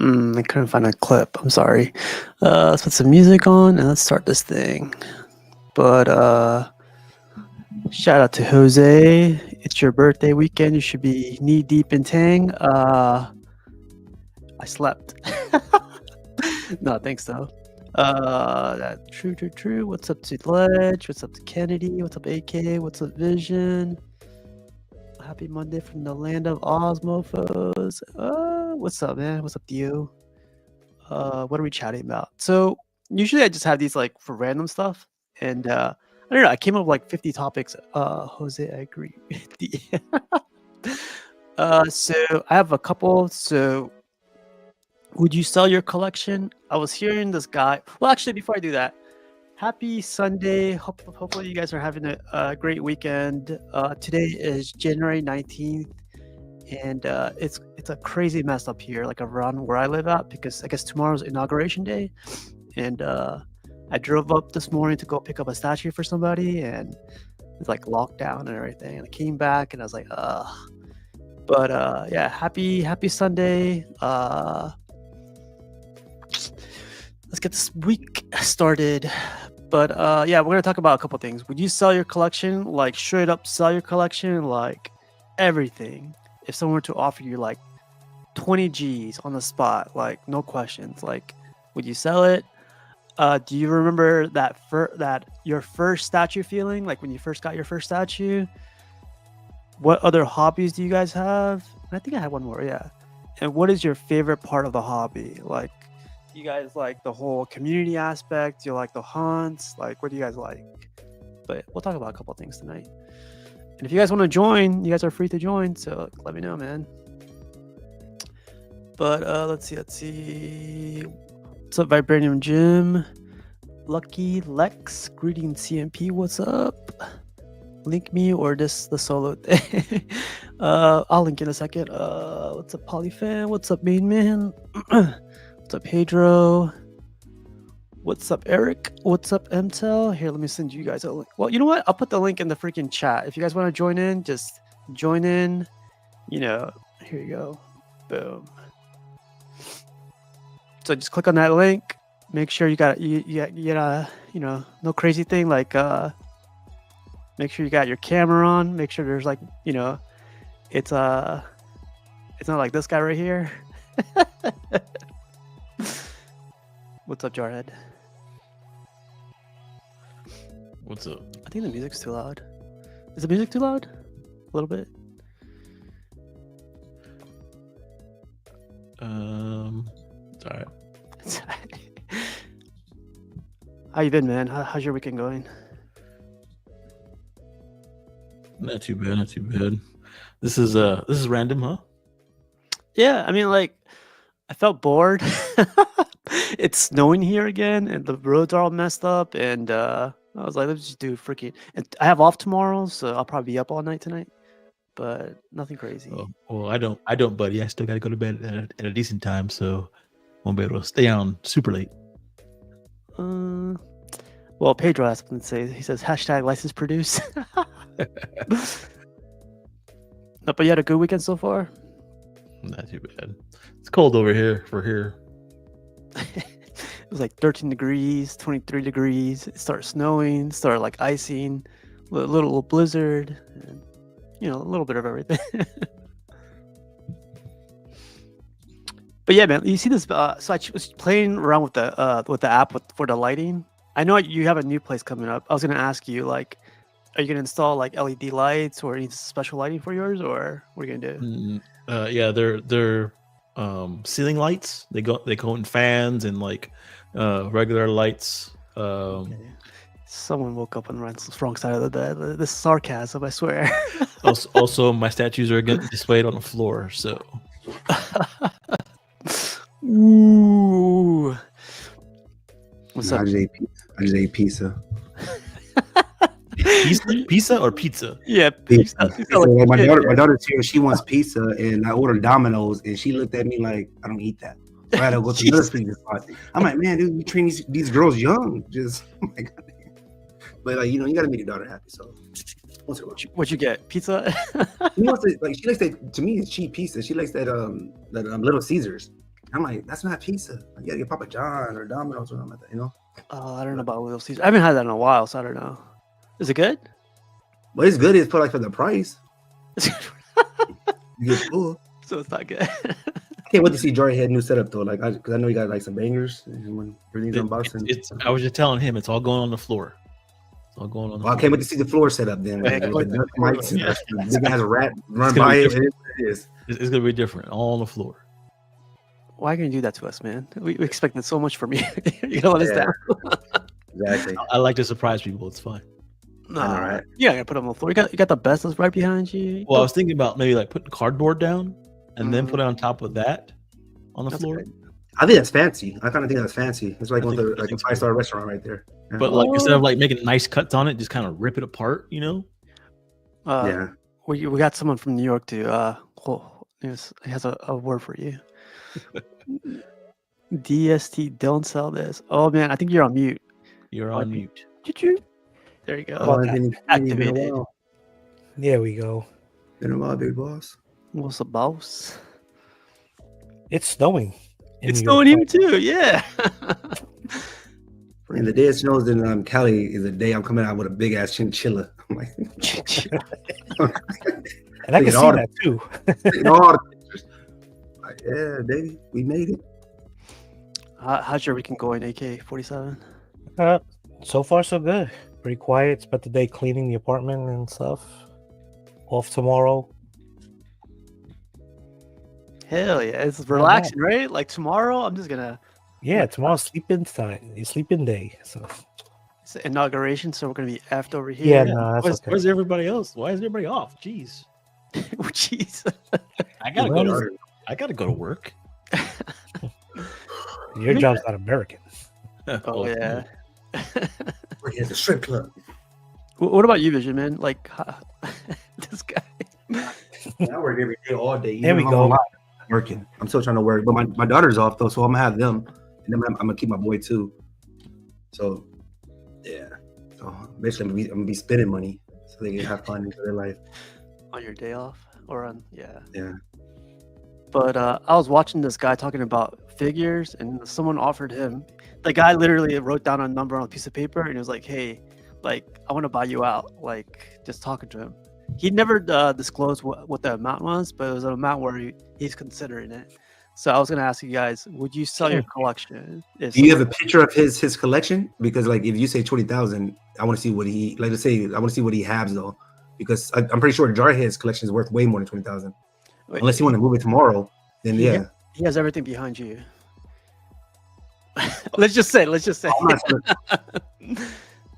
I couldn't find a clip. I'm sorry. Let's put some music on and let's start this thing. But shout out to Jose. It's your birthday weekend. You should be knee deep in Tang. I slept. No, thanks though. That true. What's up to Ledge? What's up to Kennedy? What's up AK? What's up Vision? Happy Monday from the land of Oz mofos. What's up, man? What's up to you? What are we chatting about? So usually I just have these like for random stuff, and I don't know. I came up with like 50 topics. Jose, I agree with you. So I have a couple. So would you sell your collection? I was hearing this guy. Well, actually, before I do that, happy Sunday. Hopefully you guys are having a great weekend. Today is January 19th. And it's a crazy mess up here, like around where I live at, because I guess tomorrow's inauguration day. And I drove up this morning to go pick up a statue for somebody, and it's like lockdown and everything. And I came back and I was like, ugh. But yeah, happy Sunday. Let's get this week started. But yeah, we're gonna talk about a couple things. Would you sell your collection? Like straight up sell your collection, like everything? If someone were to offer you like 20 G's on the spot, like no questions, like would you sell it? Do you remember that your first statue feeling, like when you first got your first statue? What other hobbies do you guys have? I think I had one more, yeah. And what is your favorite part of the hobby? Like, you guys like the whole community aspect? Do you like the hunts? Like, what do you guys like? But we'll talk about a couple things tonight. And if you guys want to join, you guys are free to join. So let me know, man. But let's see. What's up, Vibranium Jim? Lucky Lex, greeting CMP. What's up? Link me or the solo thing. I'll link in a second. What's up, Polyfan? What's up, Main Man? What's up, Pedro? What's up, Eric? What's up, MTEL? Here, let me send you guys a link. Well, you know what? I'll put the link in the freaking chat. If you guys want to join in, just join in. You know, here you go. Boom. So just click on that link. Make sure you got no crazy thing like make sure you got your camera on. Make sure there's like, it's not like this guy right here. What's up, Jarhead? What's up? I think the music's too loud. Is the music too loud? A little bit. It's all right. How you been, man? How's your weekend going? Not too bad. This is random, huh? Yeah, I mean, like, I felt bored. It's snowing here again, and the roads are all messed up. And I was like, let's just do freaking. And I have off tomorrow, so I'll probably be up all night tonight. But nothing crazy. Oh, well, I don't, buddy. I still got to go to bed at a decent time, so won't be able to stay on super late. Well, Pedro has something to say. He says hashtag license produce. No, but you had a good weekend so far? Not too bad. It's cold over here for here. It was like 13 degrees, 23 degrees. It started snowing, started like icing, a little blizzard, and, a little bit of everything. But yeah, man, you see this? So I was playing around with the app for the lighting. I know you have a new place coming up. I was gonna ask you, like, are you gonna install like LED lights or any special lighting for yours, or what are you gonna do? Yeah, they're ceiling lights. They go in fans and like regular lights. Okay. Someone woke up on the wrong side of the bed. This is sarcasm, I swear. also, my statues are getting displayed on the floor, so. Ooh. What's up? I just ate pizza. Pizza or pizza? Yeah, pizza. Like my daughter's here. She wants pizza, and I ordered Domino's, and she looked at me like, I don't eat that. So I had to go to another pizza spot. I'm like, man, dude, we train these girls young. Just, oh my God. But like, you got to make your daughter happy. So what'd you get? Pizza? She likes that. To me, it's cheap pizza. She likes that Little Caesars. I'm like, that's not pizza. You gotta get Papa John or Domino's or something like that, you know? I don't know about Little Caesars. I haven't had that in a while, so I don't know. Is it good? But it's good. It's for like for the price. You get full. So it's not good. I can't wait to see Jarhead new setup though. Like, because I know you got like some bangers and when everything's unboxing. I was just telling him it's all going on the floor. It's all going on the Well, I floor. can't wait to see the floor setup then. Like, Yeah, with the mics and yeah. this guy has a rat run It's gonna by be it. different. It is. It's gonna be different, all on the floor. Why can you do that to us, man? We expected so much from you. You gonna let us Yeah. down? Exactly. I like to surprise people. It's fine. Nah, right. you gotta put them on the floor. You got the best that's right behind you. Well, I was thinking about maybe like putting cardboard down and then Mhm. put it on top of that on the That's floor. good. I think that's fancy. I kind of think that's fancy. It's like I one think- of the, I like a think so. 5-star restaurant right there. Yeah. But like instead of like making nice cuts on it, just kind of rip it apart, you know? Yeah. We got someone from New York to he has a word for you. DST, don't sell this. Oh man, I think you're on mute. You're on mute. Choo-choo. There you go. Oh, that? been a Activated. while. There we go. Been a while, big boss. What's the boss? It's snowing. in It's New York snowing right here too. Yeah. And the day it snows in Cali is the day I'm coming out with a big ass chinchilla. I'm like, now. And I Look can at see all the- that too. taking all the pictures. Like, yeah, baby, we made it. How's your weekend going, AK-47? So far, so good. Pretty quiet. Spent the day cleaning the apartment and stuff. Off tomorrow. Hell yeah, it's relaxing, right? Like tomorrow, I'm just gonna. Yeah, tomorrow's sleeping time. Sleeping day. So It's the inauguration, so we're gonna be effed over yeah, here. no, that's okay. Where's everybody else? Why is everybody off? Jeez. Oh, jeez. I gotta Well, go to I gotta go to work. Your job's not American. Oh yeah. We're here at the strip club. What about you, Vision man? Like this guy. I work every day, all day. There we Even when I'm go. not working. I'm still trying to work, but my daughter's off though, so I'm gonna have them, and then I'm gonna keep my boy too. So yeah. So basically, I'm gonna be spending money so they can have fun in their life. On your day off or on Yeah. But I was watching this guy talking about figures, and someone offered him. The guy literally wrote down a number on a piece of paper, and he was like, "Hey, like I want to buy you out." Like just talking to him. He never disclosed what the amount was, but it was an amount where he's considering it. So I was gonna ask you guys, would you sell your collection? If Do you have a someone- picture of his collection? Because like if you say 20,000, I want to see what he like. Let's say I want to see what he has though, because I'm pretty sure Jarhead's collection is worth way more than 20,000. Wait, Unless you want to move it tomorrow, then Yeah. yeah. he has everything behind you. Let's just say. I'm not sure.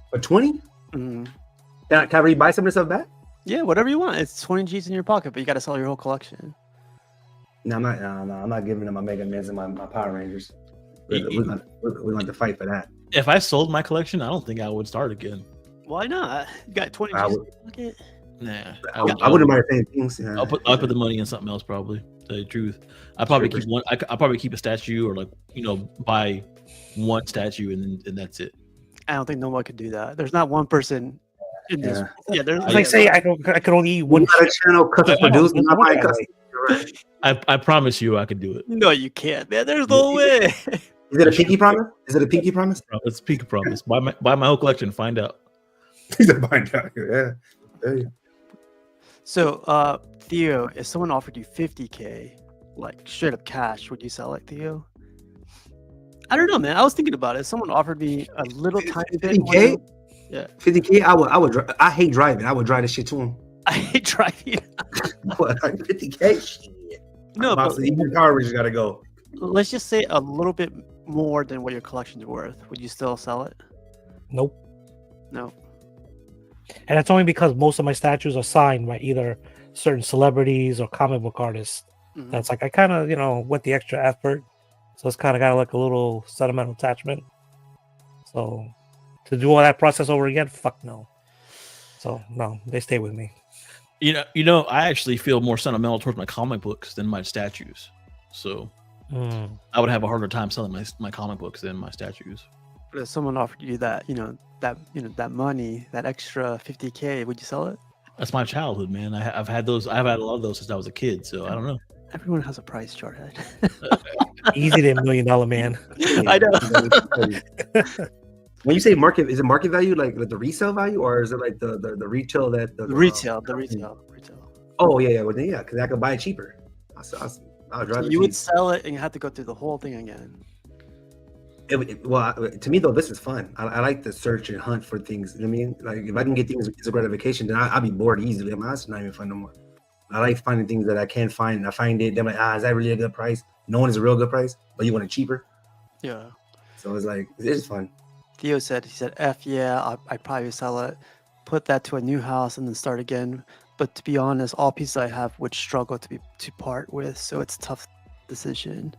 For 20, Mhm. can I buy some of this stuff back? Yeah, whatever you want. It's 20 G's in your pocket, but you got to sell your whole collection. No, I'm not giving them my Mega Mans and my Power Rangers. We're going to fight for that. If I sold my collection, I don't think I would start again. Why not? You got 20 I G's in would- your pocket. Nah. I wouldn't mind saying things. Yeah. I'll put the money in something else probably. To tell you the truth, I'll probably keep one. I'll probably keep a statue or buy one statue and that's it. I don't think no one could do that. There's not one person in this. Yeah. Yeah, there's It's like say I could only eat one. We got a channel custom I know, produced. there's Not no buying way. custom. You're right. I promise you, I could do it. No, you can't, man. There's no way. Is it a pinky promise? Is it a pinky promise? It's peak promise. Buy my whole collection. Find out. He's a buying out. Yeah. Hey. So, Theo, if someone offered you 50K, like straight up cash, would you sell it, Theo? I don't know, man. I was thinking about it. If someone offered me a little tiny bit. 50K? Yeah. 50K. I would. I hate driving. I would drive this shit to him. I hate driving. What, like 50K? Shit. No, but Even Power Rangers gotta go. let's just say a little bit more than what your collection's worth. Would you still sell it? Nope. No. And that's only because most of my statues are signed by either certain celebrities or comic book artists. Mhm. That's like I kind of, went the extra effort, so it's kind of got like a little sentimental attachment. So to do all that process over again, fuck no. So no, they stay with me. You know, I actually feel more sentimental towards my comic books than my statues. So I would have a harder time selling my comic books than my statues. But if someone offered you that, that money, that extra 50K, would you sell it? That's my childhood, man. I've had those. I've had a lot of those since I was a kid. So I don't know. Everyone has a price chart. Easy to $1 million man. I know. When you say market, is it market value like the resale value, or is it like the retail that The retail. Oh yeah, well then, yeah, because I could buy it cheaper. I'll drive it. You would sell it and you have to go through the whole thing again. To me though, this is fun. I like to search and hunt for things. You know what I mean, like if I can get things as a gratification, then I'll be bored easily. I'm like, that's not even fun no more. I like finding things that I can't find, and I find it. Then I'm like, is that really a good price? No one is a real good price, but you want it cheaper. Yeah. So it's like it's fun. Theo said, F yeah, I'd probably sell it, put that to a new house, and then start again. But to be honest, all pieces I have would struggle to part with, so it's a tough decision.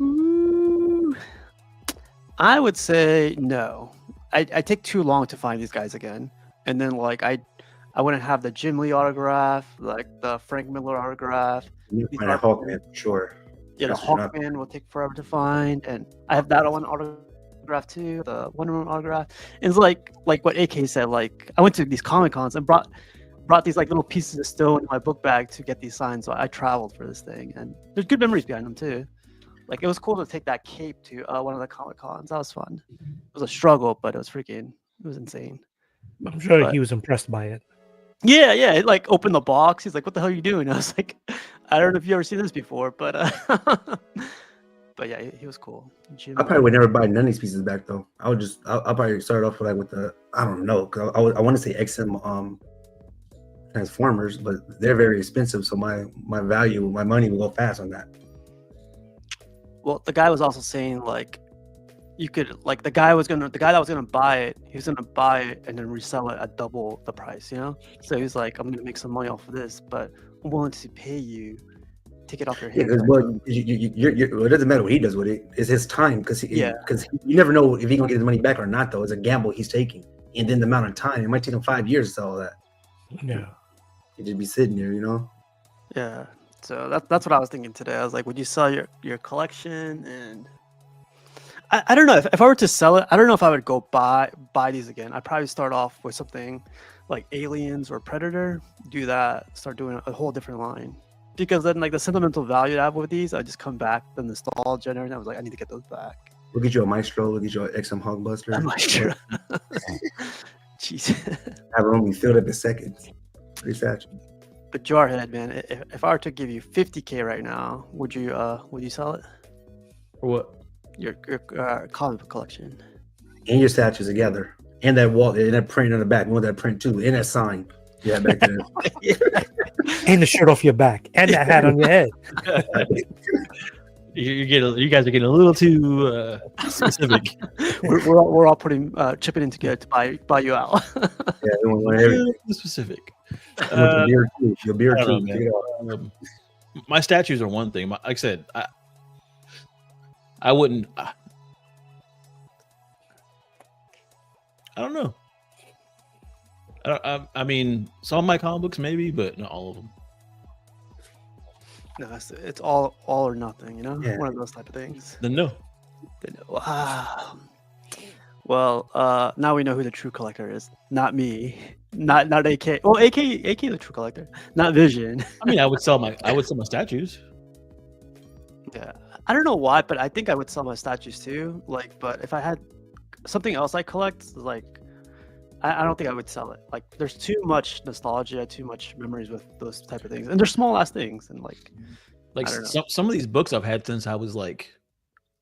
Ooh. I would say no. I take too long to find these guys again, and then like I wouldn't have the Jim Lee autograph, like the Frank Miller autograph. You find a Hawkman for sure. Yeah, the Hawkman will take forever to find, and I have that one autograph too, the Wonder Woman autograph. And it's like what AK said. Like I went to these Comic Cons and brought these like little pieces of stone in my book bag to get these signed. So I traveled for this thing, and there's good memories behind them too. Like it was cool to take that cape to one of the Comic Cons. That was fun. It was a struggle, but it was insane. I'm sure he was impressed by it. Yeah. It like opened the box. He's like, "What the hell are you doing?" I was like, "I don't know if you ever seen this before, but but yeah, he was cool." I probably would never buy none of these pieces back though. I'll probably start off with the I don't know, cause I want to say XM Transformers, but they're very expensive, so my money will go fast on that. Well, the guy was also saying like you could like the guy that was gonna buy it, he was gonna buy it and then resell it at double the price, you know? So he's like, I'm gonna make some money off of this, but I'm willing to pay you, take it off your hands. Yeah, because it doesn't matter what he does with it. It's his time, because you never know if he's gonna get his money back or not though. It's a gamble he's taking. And then the amount of time, it might take him 5 years to sell all that. Yeah. He'd just be sitting there, you know? Yeah. So that's what I was thinking today. I was like, would you sell your collection? And I don't know if I were to sell it. I don't know if I would go buy these again. I'd probably start off with something like Aliens or Predator. Do that. Start doing a whole different line, because then like the sentimental value I have with these, I just come back the nostalgia and everything. I was like, I need to get those back. We'll get you a Maestro. We'll get you an XM Hogbuster. A Maestro. Jeez. Have it only filled up in seconds. Pretty fast. But Jarhead, man, if I were to give you $50K right now, would you sell it? For what? Your comic book collection. And your statues together. And that wall, and that print on the back. We want that print too. And that sign. Yeah, back there. And the shirt off your back. And that hat on your head. You guys are getting a little too specific. we're all putting chipping in together to buy you out. Yeah, we want everything. Specific. Your beard too. My statues are one thing. Like I said, I wouldn't. I don't know. I mean, some of my comic books maybe, but not all of them. No, it's all or nothing, you know? Yeah. One of those type of things. Then no. Wow. Well, now we know who the true collector is. Not me. Not AK. Well, AK the true collector. Not Vision. I mean, I would sell my statues. Yeah. I don't know why, but I think I would sell my statues too. Like, but if I had something else I collect, like I don't think I would sell it. Like, there's too much nostalgia, too much memories with those type of things, and they're small ass things. And like some of these books I've had since I was like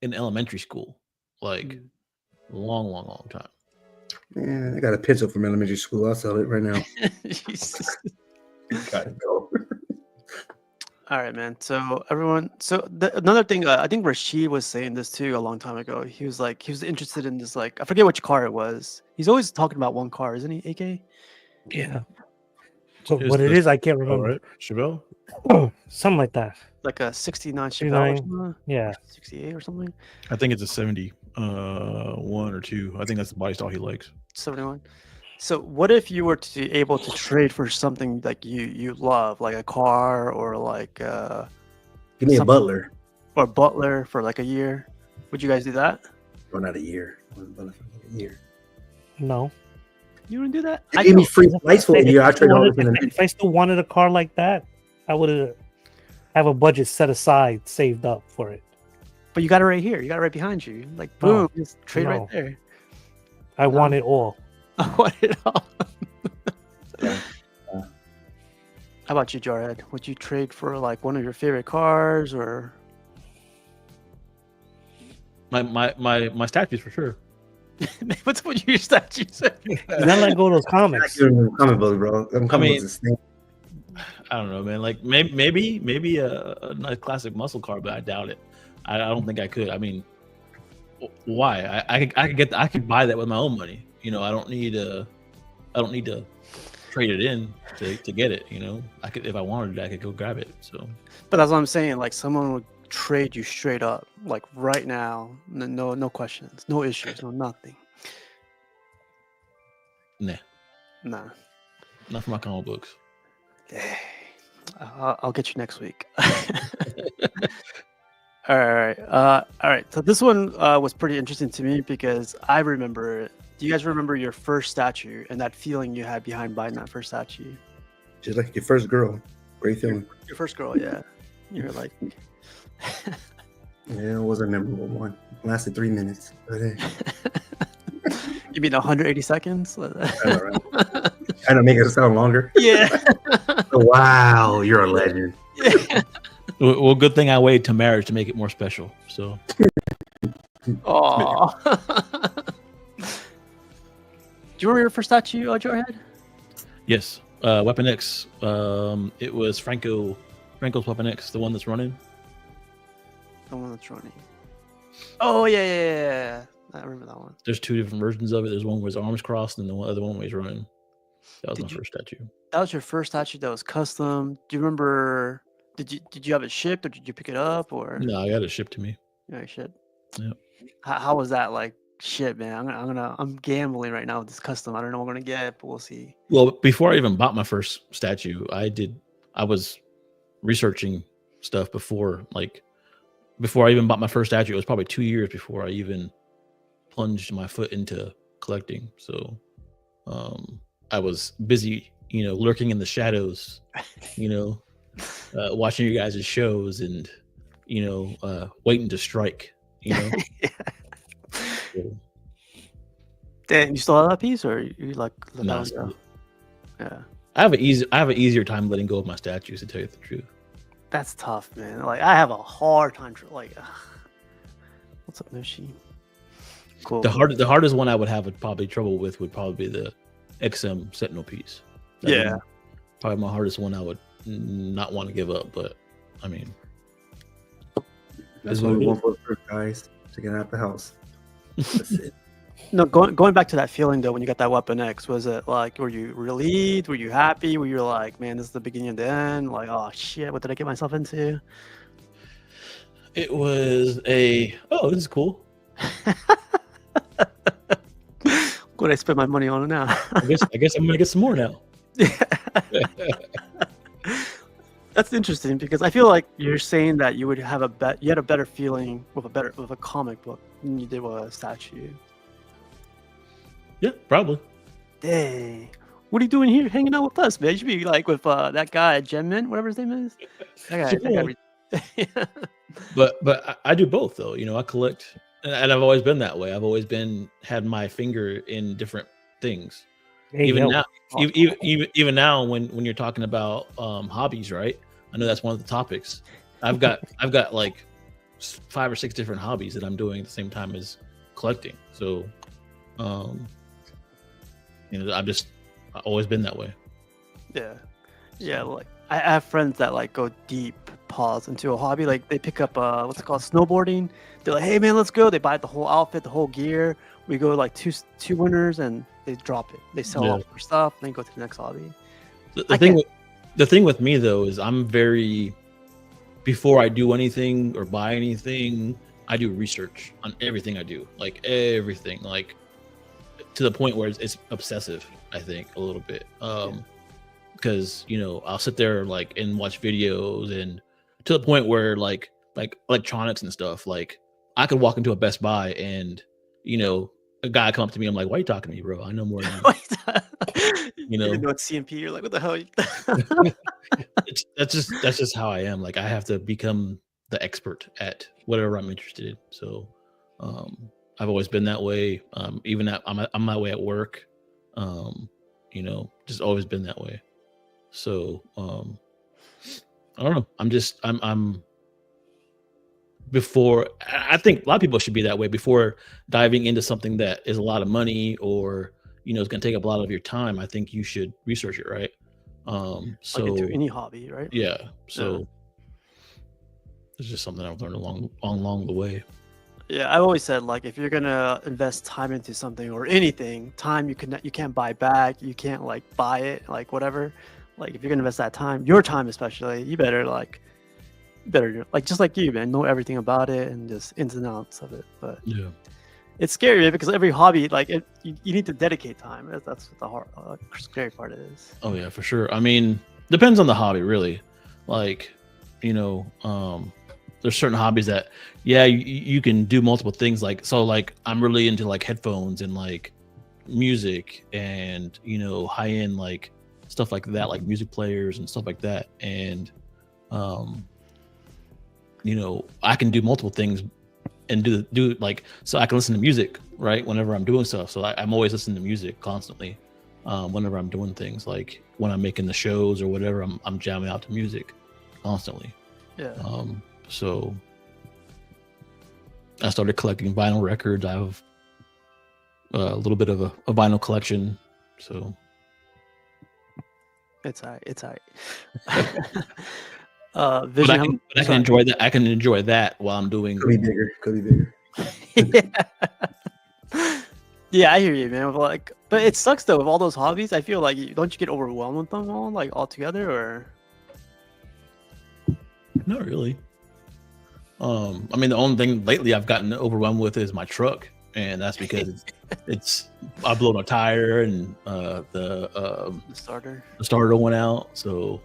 in elementary school, like long time. Man, I got a picture from elementary school. I'll sell it right now. Gotta go. All right, man. So everyone, another thing, I think Rashid was saying this too a long time ago. He was interested in this, like, I forget which car it was. He's always talking about one car, isn't he, AK? Yeah. So what it is, I can't remember. Right? Chevelle? Oh, something like that. Like a 69 Chevelle or something? Yeah. 68 or something? I think it's a 71 or 2. I think that's the body style he likes. 71. So what if you were to able to trade for something like you love, like a car or like give me a Butler. Or a Butler for like a year? Would you guys do that? Or not a year. A year. No. You wouldn't do that? I give me free flights for a year. I trade all this. If I still wanted a car like that, I would have a budget set aside, saved up for it. But you got it right here. You got it right behind you. Like No. boom, just trade right there. I want it all. I want it all. Yeah. How about you, Jarhead? Would you trade for like one of your favorite cars or My statues for sure. what's what your statues? You gotta let go of those comics. Comic books, bro. Them comic mean- books is stink. I don't know, man. Like maybe a nice classic muscle car, but I doubt it. I don't think I could. I mean, why? I could buy that with my own money. You know, I don't need to trade it in to get it. You know, I could, if I wanted it, I could go grab it. So, But that's what I'm saying. Like someone would trade you straight up, like right now. No questions, no issues, no nothing. nah, Nah. not for my comic books. Dang. I'll get you next week. All right. All right. So this one was pretty interesting to me because I remember it. Do you guys remember your first statue and that feeling you had behind buying that first statue? Just like your first girl. Great feeling. Your first girl, yeah. You were like, Yeah, it was a memorable one. Lasted 3 minutes. But hey, you mean 180 seconds? I know, right? Trying to make it sound longer. Yeah. Wow, you're a legend. Yeah. Well, good thing I waited to marriage to make it more special. So, Oh. Do you remember your first statue, Jarhead? yes, Weapon X. It was Franco's Weapon X, the one that's running. The one that's running. Oh yeah. I remember that one. There's two different versions of it. There's one where his arms crossed, and the other one where he's running. That was Did my you- first statue. That was your first statue that was custom. Do you remember? Did you have it shipped or did you pick it up or? No, I got it shipped to me. Yeah, shit. Yep. How was that like? Shit, man. I'm gambling right now with this custom. I don't know what I'm gonna get, but we'll see. Well, before I even bought my first statue, I was researching stuff before I even bought my first statue. It was probably 2 years before I even plunged my foot into collecting. So I was busy, lurking in the shadows, watching you guys' shows and, waiting to strike, Yeah. So, Damn, you still have that piece, or you like? let no, that one go? Yeah, I have an easier time letting go of my statues, to tell you the truth. that's tough, man. Like I have a hard time. What's up, Nushi? Cool. The hardest one I would have probably trouble with would probably be the XM Sentinel piece. That'd be Yeah. probably my hardest one. I would not want to give up, but I mean, That's Is what what we it want for the first, guys. To get out the house. That's it. No, going back to that feeling though, when you got that Weapon X, was it like, were you relieved? Were you happy? Were you like, man, this is the beginning of the end? Like, oh shit, what did I get myself into? it was this is cool. What I spend my money on now? I guess I'm gonna get some more now. That's interesting because I feel like you're saying that you would have you had a better feeling with a comic book than you did with a statue. Yeah, probably. Dang. What are you doing here hanging out with us, man? You should be like with that guy, Gemmin, whatever his name is. That guy. But I do both though. I collect, and I've always been that way. I've always had my finger in different things. Hey, Even yo. now, even now, when you're talking about hobbies, right? I know that's one of the topics. I've got like 5 or 6 different hobbies that I'm doing at the same time as collecting. So, I've always been that way. Yeah. Like I have friends that like go deep pause into a hobby. Like they pick up what's it called, snowboarding. They're like, hey man, let's go. They buy the whole outfit, the whole gear. We go like two winners and they drop it. They sell all their stuff and then go to the next hobby. The thing with me though is I'm very, before I do anything or buy anything, I do research on everything I do, like everything, like to the point where it's obsessive. I think a little bit, because I'll sit there like and watch videos, and to the point where like electronics and stuff, like I could walk into a Best Buy and a guy come up to me, I'm like, why are you talking to me, bro? I know more than you. You know it's CMP. You're like, what the hell? That's just how I am. Like I have to become the expert at whatever I'm interested in. So I've always been that way. Even I'm that way at work. Just always been that way. So I don't know. I'm before, I think a lot of people should be that way before diving into something that is a lot of money or is going to take up a lot of your time. I think you should research it, right? So like into any hobby, right? Yeah. So it's just something I've learned along the way. Yeah, I've always said, like, if you're gonna invest time into something or anything, time you can't buy back. You can't like buy it, like whatever. Like if you're gonna invest that time, your time especially, you better like just like you, man, know everything about it and just ins and outs of it. But Yeah. it's scary, man, because every hobby, like you need to dedicate time. That's what the hard, scary part is. Oh yeah, for sure. I mean, depends on the hobby, really. Like, there's certain hobbies that, you can do multiple things. Like, so like I'm really into like headphones and like music and high end like stuff like that, like music players and stuff like that. And I can do multiple things and do like, so I can listen to music, right, whenever I'm doing stuff. So I'm always listening to music constantly whenever I'm doing things, like when I'm making the shows or whatever, I'm jamming out to music constantly. Yeah. So I started collecting vinyl records. I have a little bit of a vinyl collection. So it's all right. Vision, but I can enjoy that. I can enjoy that while I'm doing. Could be bigger. Yeah, I hear you, man. But it sucks though with all those hobbies. I feel like don't you get overwhelmed with them all, like all together, or? Not really. I mean, the only thing lately I've gotten overwhelmed with is my truck, and that's because I blew a tire and the starter went out, so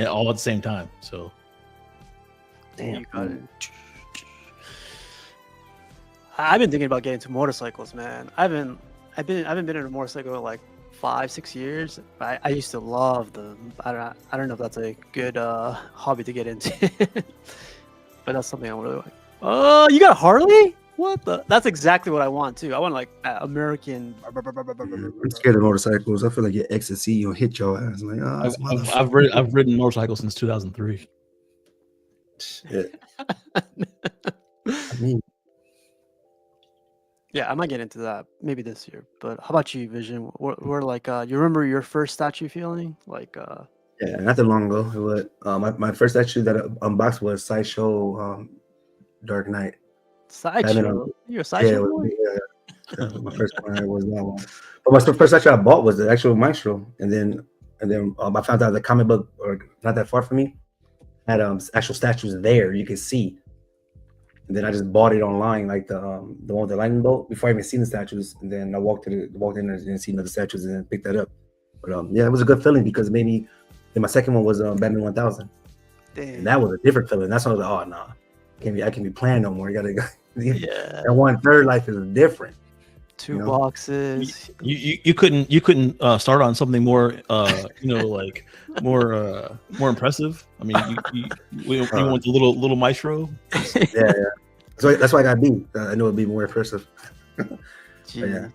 all at the same time. So damn, you got it. I've been thinking about getting into motorcycles, man. I haven't been in a motorcycle in like 5-6 years. I used to love them. I don't know if that's a good hobby to get into. But that's something I really like. Oh, you got a Harley? What the? That's exactly what I want too. I want like American. I'm scared of motorcycles. I feel like your ecstasy, you'll hit your ass. I'm like, I've ridden motorcycles since 2003. Shit. I mean, yeah, I might get into that maybe this year. But how about you, Vision? We're like, you remember your first statue feeling? Like, yeah, not that long ago. It was my first statue that I unboxed was Sideshow Dark Knight. Sideshow? You're a Sideshow boy? Yeah. My first one was that one. But my first statue I bought was the actual Maestro, and then I found out the comic book, or not that far from me, had actual statues there you could see. And then I just bought it online, like the one with the lightning bolt, before I even seen the statues. And then I walked in there and seen other statues and then picked that up. But yeah, it was a good feeling because maybe. Then my second one was Batman 1000. Damn. And that was a different feeling. That's when I was like, oh no, I can't be playing no more. You gotta yeah. That 1/3 life is different. Two boxes. You couldn't start on something more like more impressive. I mean, you want the little Maestro. Yeah. So that's why I got B. I know it'd be more impressive. Yeah,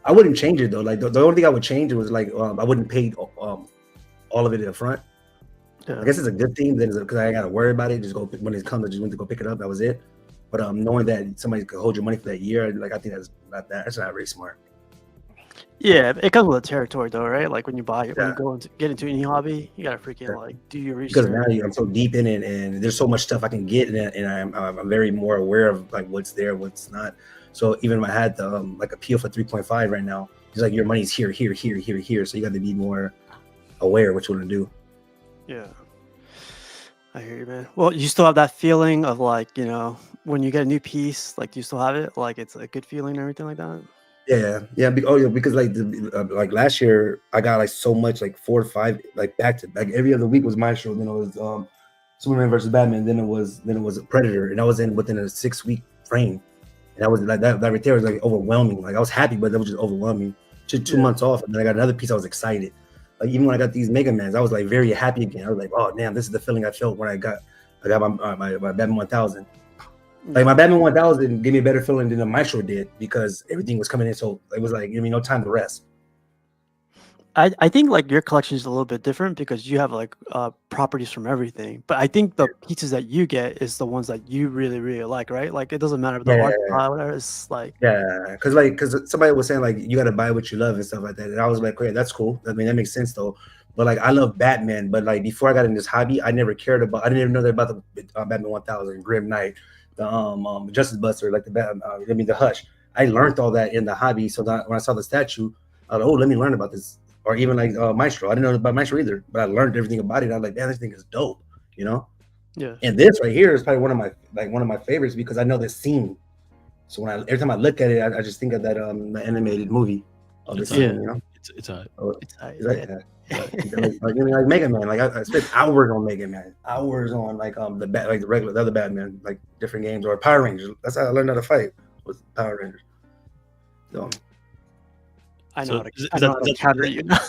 I wouldn't change it though. Like the only thing I would change was like I wouldn't pay all of it in the front. Yeah. I guess it's a good thing because I ain't got to worry about it. Just go when it comes, I just went to go pick it up. That was it. But knowing that somebody could hold your money for that year, like I think that's not very smart. Yeah, it comes with the territory though, right? Like when you buy it, when you get into any hobby, you gotta freaking like do your research. Because now I'm so deep in it, and there's so much stuff I can get in it, and I'm very more aware of like what's there, what's not. So even if I had the like a PO for 3.5 right now, it's like your money's here. So you got to be more aware what you want to do. Yeah, I hear you, man. Well, you still have that feeling of like, when you get a new piece, like, do you still have it? Like, it's a good feeling and everything like that? Yeah. Because like last year I got like so much, like 4 or 5, like back to back. Every other week was my show. Then it was Superman versus Batman. Then it was a Predator, and I was within a 6-week frame. And that was like that right there was like overwhelming. Like I was happy, but that was just overwhelming. Just 2 months off, and then I got another piece. I was excited. Like even when I got these Mega Mans, I was like very happy again. I was like, oh damn, this is the feeling I felt when I I got my Batman 1000. Like my Batman 1000 gave me a better feeling than the Maestro did because everything was coming in, so it was like no time to rest. I think like your collection is a little bit different because you have like properties from everything. But I think the pieces that you get is the ones that you really really like, right? Like it doesn't matter if the art style, whatever. It's like because somebody was saying like you got to buy what you love and stuff like that, and I was like, that's cool. I mean that makes sense though. But like I love Batman, but like before I got in this hobby, I never cared about. I didn't even know that about the Batman 1000, Grim Knight, the Justice Buster, like the Hush. I learned all that in the hobby, so that when I saw the statue, I was like, let me learn about this. Or even like Maestro, I didn't know about Maestro either, but I learned everything about it. I was like, man, this thing is dope, Yeah. And this right here is probably one of my favorites because I know this scene. So every time I look at it, I just think of that the animated movie of the scene. It's a like Mega Man. Like I spent hours on Mega Man, hours on like the other Batman, like different games or Power Rangers. That's how I learned how to fight with Power Rangers. So. I know how to counter you now.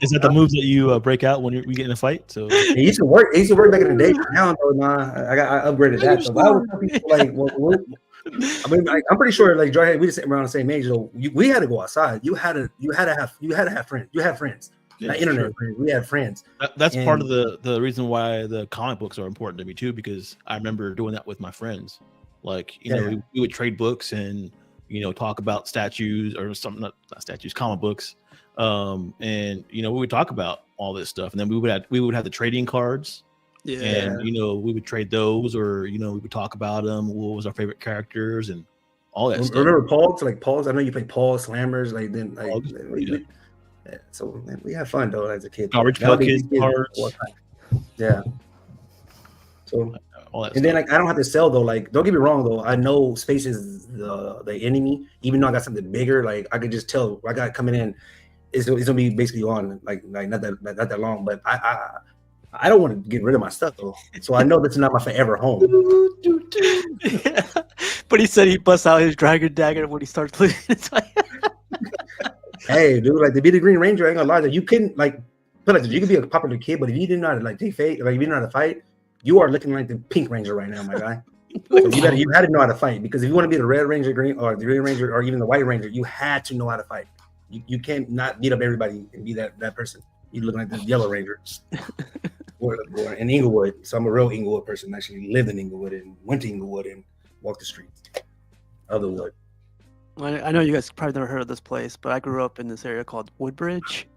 Is that the moves that you break out when we get in a fight? So it used to work. It used to work back in the day. Now, I upgraded that. So I would tell people like, I mean, I'm pretty sure like Joy, we just sitting around the same age. So we had to go outside. You had to have friends. You had friends. Not internet friends. We had friends. That's part of the reason why the comic books are important to me too, because I remember doing that with my friends. Like we would trade books and. Talk about statues or something, not statues, comic books. And we would talk about all this stuff. And then we would have the trading cards. Yeah. And we would trade those, or we would talk about them. What was our favorite characters and all that stuff. Remember Pogs? Like Pogs, I know you played Pogs, Slammers, like then like so man, we had fun though as a kid. Garbage bucket cards. Yeah. So and then like I don't have to sell though. Like don't get me wrong though. I know space is the enemy. Even though I got something bigger, like I could just tell I got coming in. It's gonna be basically on like not that long. But I don't want to get rid of my stuff though. So I know that's not my forever home. Yeah. But he said he busts out his dragon dagger when he starts losing. It's like hey dude, like to be the Green Ranger, I ain't gonna lie. That you couldn't like put like you could be a popular kid, but if you didn't know how to like take fate, like if you didn't know how to fight. You are looking like the Pink Ranger right now, my guy. So you had to know how to fight because if you want to be the Red Ranger, Green, or the Green Ranger, or even the White Ranger, you had to know how to fight. You can't not beat up everybody and be that person. You look like the Yellow Ranger. or in Inglewood. So I'm a real Inglewood person. Actually lived in Inglewood and went to Inglewood and walked the streets of the wood. I know you guys probably never heard of this place, but I grew up in this area called Woodbridge.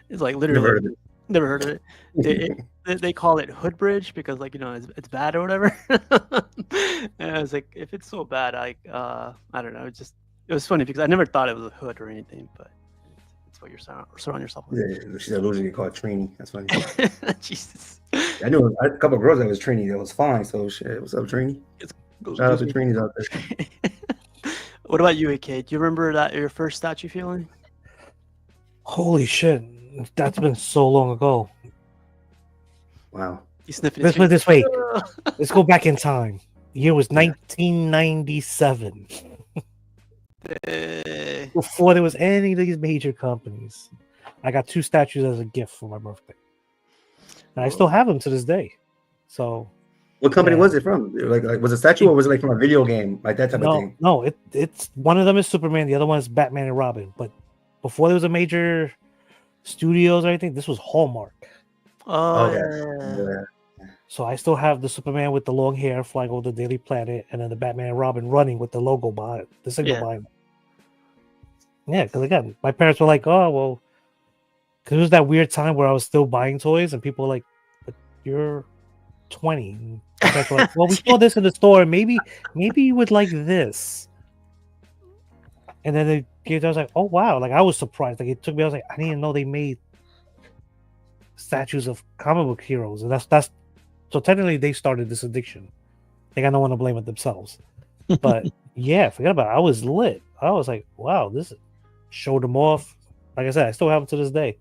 It's like literally. Never heard of it. They call it Hoodbridge because like it's bad or whatever. And I was like, if it's so bad, I don't know. It was funny because I never thought it was a hood or anything, but it's what you're surrounding yourself with. Yeah, she's illusion called Trini. That's funny. Jesus. I knew a couple of girls that was Trini that was fine. So shit, what's up, Trini? Shout out to Trini's out there. What about you, AK? Do you remember your first statue feeling? Holy shit. That's been so long ago. Wow. Let's put it this way. Let's go back in time. The year was 1997. Before there was any of these major companies. I got 2 statues as a gift for my birthday. And I still have them to this day. So what company was it from? Like was it a statue or was it like from a video game? Like that type of thing? No, it's one of them is Superman, the other one is Batman and Robin. But before there was a major studios or anything, this was Hallmark. Yeah. So I still have the Superman with the long hair flying over the Daily Planet, and then the Batman and Robin running with the logo behind the signal behind them. Yeah, because again, my parents were like, "Oh, well," because it was that weird time where I was still buying toys, and people were like, "But you're 20." And my parents were like, "Well, we saw this in the store. Maybe you would like this." And then I was like, "Oh wow!" Like I was surprised. Like it took me. I was like, "I didn't even know they made statues of comic book heroes," and that's so technically they started this addiction. They got no one to blame it themselves. But yeah, forget about it. I was lit. I was like, "Wow, this showed them off." Like I said, I still have them to this day.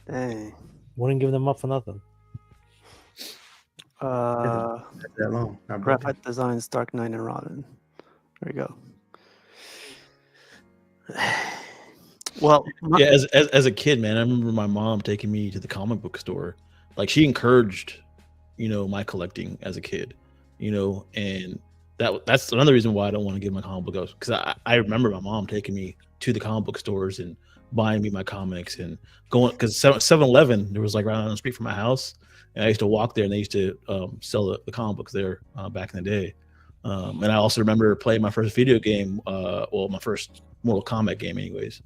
Dang. Wouldn't give them up for nothing. That long. Graphite Designs, Dark Knight and Robin. There you go. Well, yeah, as a kid, man, I remember my mom taking me to the comic book store. Like she encouraged my collecting as a kid, and that's another reason why I don't want to give my comic book because I remember my mom taking me to the comic book stores and buying me my comics and going because 7-Eleven there was like right on the street from my house, and I used to walk there and they used to sell the comic books there back in the day. And I also remember playing my first video game, my first Mortal Kombat game, anyways.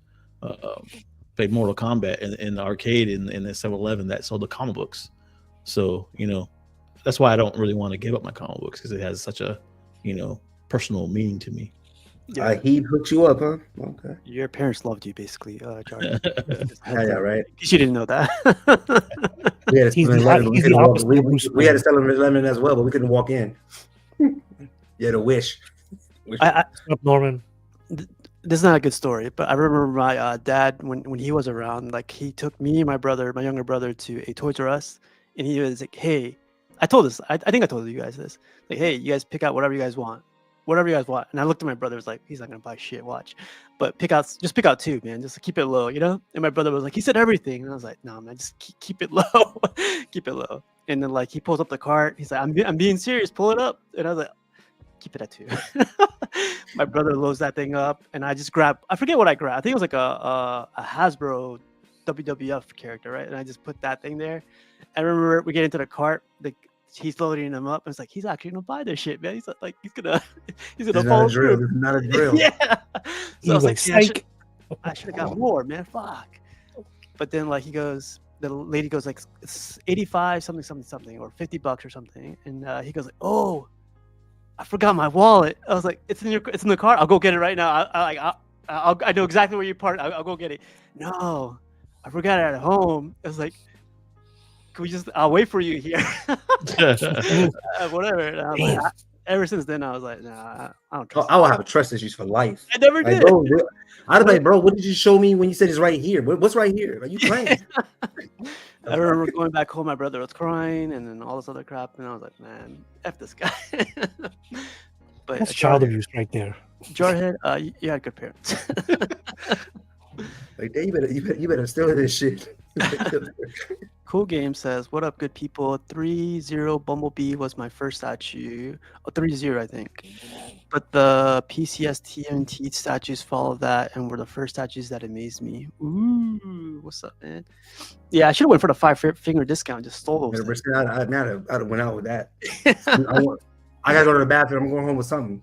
Played Mortal Kombat in the arcade in the 7-Eleven that sold the comic books. So, that's why I don't really want to give up my comic books because it has such a, personal meaning to me. Yeah. He hooked you up, huh? Okay. Your parents loved you, basically, Jordan. Yeah, right. You didn't know that. We had to sell him lemon as well, but we couldn't walk in. You had a wish. Norman. This is not a good story, but I remember my dad when he was around, like he took me and my younger brother, to a Toys R Us, and he was like, "Hey," I told this, I think I told you guys this, like, "Hey, you guys pick out whatever you guys want." And I looked at my brother, was like, "He's not gonna buy shit, watch," but just pick out two, man, just to keep it low, And my brother was like, "He said everything," and I was like, "No, man, just keep it low, keep it low." And then like he pulls up the cart, he's like, "I'm being serious, pull it up," and I was like, "Keep it at 2." My brother loads that thing up, and I just I forget what I grabbed. I think it was like a Hasbro WWF character, right? And I just put that thing there. I remember we get into the cart, he's loading them up. I was like, he's actually gonna buy this shit, man. He's like, he's gonna follow through. This is not a drill. Yeah. So I was like, psych. I should have got more, man. Fuck. But then like the lady goes like, it's 85 something or $50 or something, and he goes like, "Oh, I forgot my wallet." I was like, it's in the car. I'll go get it right now. I know exactly where you parked. I'll go get it. No, I forgot it at home. I was like, "Can we I'll wait for you here." Whatever. And I was like, ever since then, I was like, nah, I don't trust. I will have trust issues for life. I never did. Bro, I was like, "Bro, what did you show me when you said it's right here? What's right here? Are you playing?" I remember going back home, my brother was crying, and then all this other crap, and I was like, "Man, F this guy." But That's child abuse right there. Jarhead, you had good parents. Like, you better steal this shit. Cool Game says, "What up, good people? 3-0 Bumblebee was my first statue. 3-0, I think. But the PCS TMT statues followed that and were the first statues that amazed me." Ooh, what's up, man? Yeah, I should have went for the 5-finger discount. Just stole those. I'd have went out with that. I gotta go to the bathroom. I'm going home with something.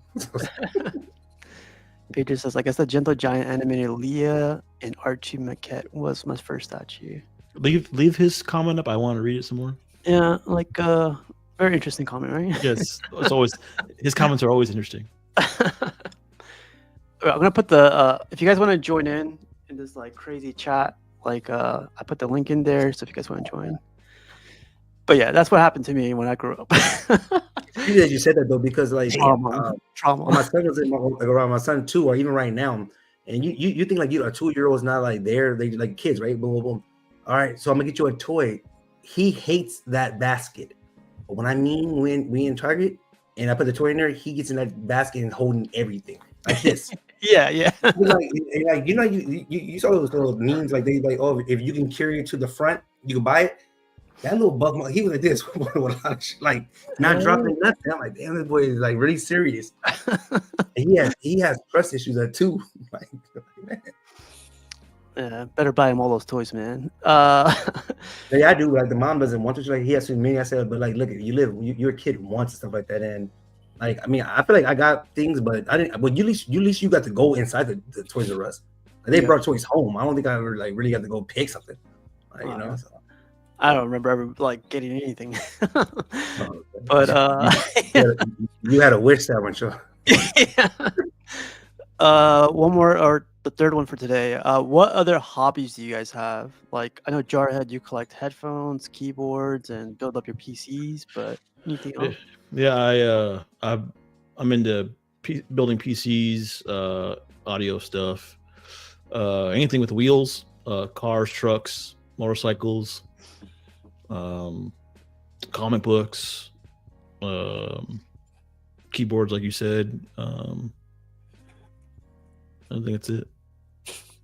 Pedro says, "I guess the Gentle Giant animated Leah and Archie maquette was my first statue." Leave his comment up. I want to read it some more. Yeah, like very interesting comment, right? Yes, it's always his comments are always interesting. I'm gonna put the if you guys want to join in this like crazy chat, like I put the link in there, so if you guys want to join. But yeah, that's what happened to me when I grew up. You said that though, because like trauma. My son was around my son too, or even right now, and you think like a 2-year-old is not like there, they like kids, right? Boom, boom, boom. All right, so I'm gonna get you a toy. He hates that basket. But when we in Target and I put the toy in there, he gets in that basket and holding everything like this. Yeah. Like you saw those little memes, like they like, "Oh, if you can carry it to the front, you can buy it." That little bug, he was like this, with a lot of shit, like not dropping nothing. I'm like, damn, this boy is like really serious. And he has trust issues too. Like, man. Yeah, better buy him all those toys, man. Yeah, I do. Like the mom doesn't want to. She's like, he has too many. I said, but like, look, your kid wants stuff like that, and like, I mean, I feel like I got things, but I didn't. But at least you got to go inside the Toys R Us. Like, they brought toys home. I don't think I ever like really got to go pick something. Like, you know. So. I don't remember ever like getting anything. But you had a wish that one, sure. Yeah. One more, or the third one for today. What other hobbies do you guys have? Like, I know Jarhead, you collect headphones, keyboards, and build up your PCs, but anything else? Yeah, I'm into building PCs, audio stuff, anything with wheels, cars, trucks, motorcycles, comic books, keyboards, like you said. I think that's it.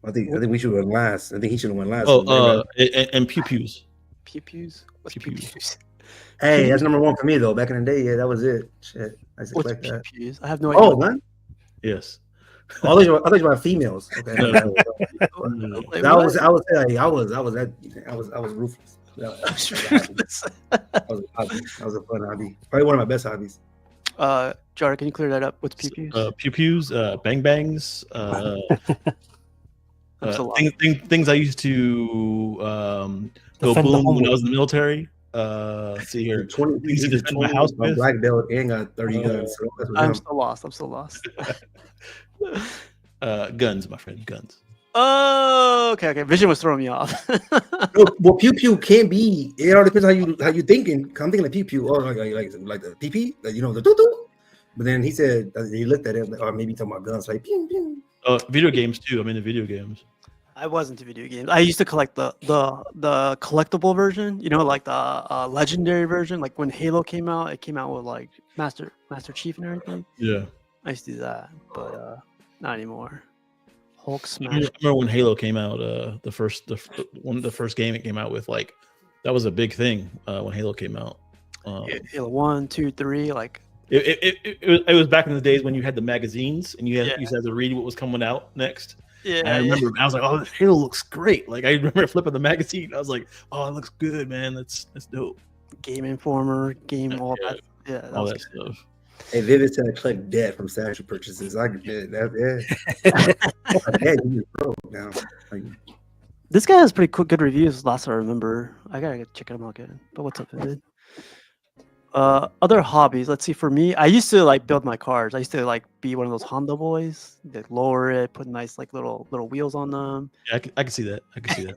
I think we should win last. I think he should have won last. Oh, and pew pews. Pew pews? What's Pew pew pews. pews? Hey, that's number one for me though. Back in the day, yeah, that was it. Shit, I used to What's collect that. pew-pews? I have no Oh, idea. man. Yes. I thought you were about females. Okay. No. Wait, I what? was ruthless. That was a hobby. That was a fun hobby. Probably one of my best hobbies. Jar, can you clear that up? What's pew-pews? Pew pews, bang bangs, I'm so lost. things I used to go Defend the boom when I home. was in the military. See here, 20, things to he's defend my 20, house my with. black belt and got 30 guns. So that's what I'm I'm. still lost. I'm still lost. Guns, my friend, guns. Oh, okay. Vision was throwing me off. No, well, pew pew can be. It all depends how you thinking. I'm thinking like pew pew, or like the PP, like, you know, the doo doo. But then he said he looked at it, like, or maybe talking about guns, like pew pew. Video games too. I'm into video games. I wasn't into video games. I used to collect the collectible version. You know, like the legendary version. Like when Halo came out, it came out with like Master Chief and everything. Yeah. I used to do that, but not anymore. Hulk I smash. remember when Halo came out. The first game it came out with, like, that was a big thing when Halo came out. Halo 1, 2, 3, like. It was back in the days when you had the magazines and you used to have to read what was coming out next. Yeah, and I remember I was like, "Oh, this Halo looks great!" Like, I remember flipping the magazine. I was like, "Oh, it looks good, man. That's dope." Game Informer, all that. Yeah, that all was that good. stuff. Hey, Vivid said I collect debt from statue purchases. I could do that. Yeah, you pro now. Like, This guy has pretty good reviews. Last I remember, I gotta check him out again. But what's up, Vivid? Other hobbies. Let's see. For me, I used to like build my cars. I used to like be one of those Honda boys. Like lower it, put nice like little wheels on them. Yeah, I can see that. I can see that.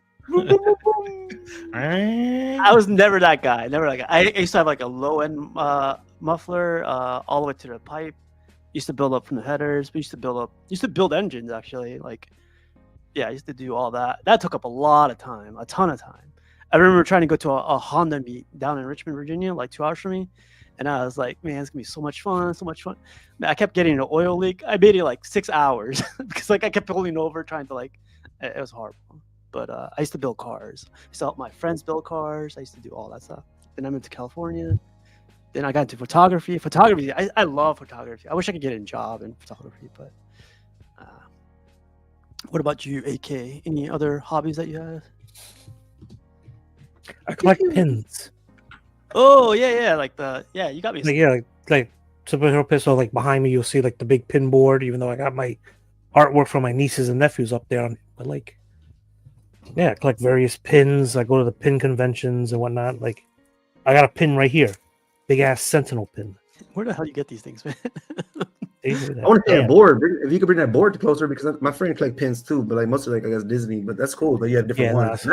I was never that guy. I used to have like a low end muffler all the way to the pipe. Used to build up from the headers. We used to build engines actually. Like, yeah, I used to do all that. That took up a lot of time, a ton of time. I remember trying to go to a Honda meet down in Richmond, Virginia, like 2 hours from me. And I was like, man, it's gonna be so much fun, so much fun. Man, I kept getting an oil leak. I made it like 6 hours because like I kept pulling over trying to like, it was horrible. But I used to build cars. I used to help my friends build cars. I used to do all that stuff. Then I moved to California. Then I got into photography. I love photography. I wish I could get a job in photography, but what about you, AK? Any other hobbies that you have? I collect pins. Oh yeah, you got me. Like superhero pins. So like behind me, you'll see like the big pin board. Even though I got my artwork from my nieces and nephews up there, but like, yeah, I collect various pins. I go to the pin conventions and whatnot. Like, I got a pin right here, big ass Sentinel pin. Where the hell you get these things, man? I want to see a board. If you could bring that board closer, because my friend collect pins too, but like most of like I guess Disney, but that's cool. But you have different ones.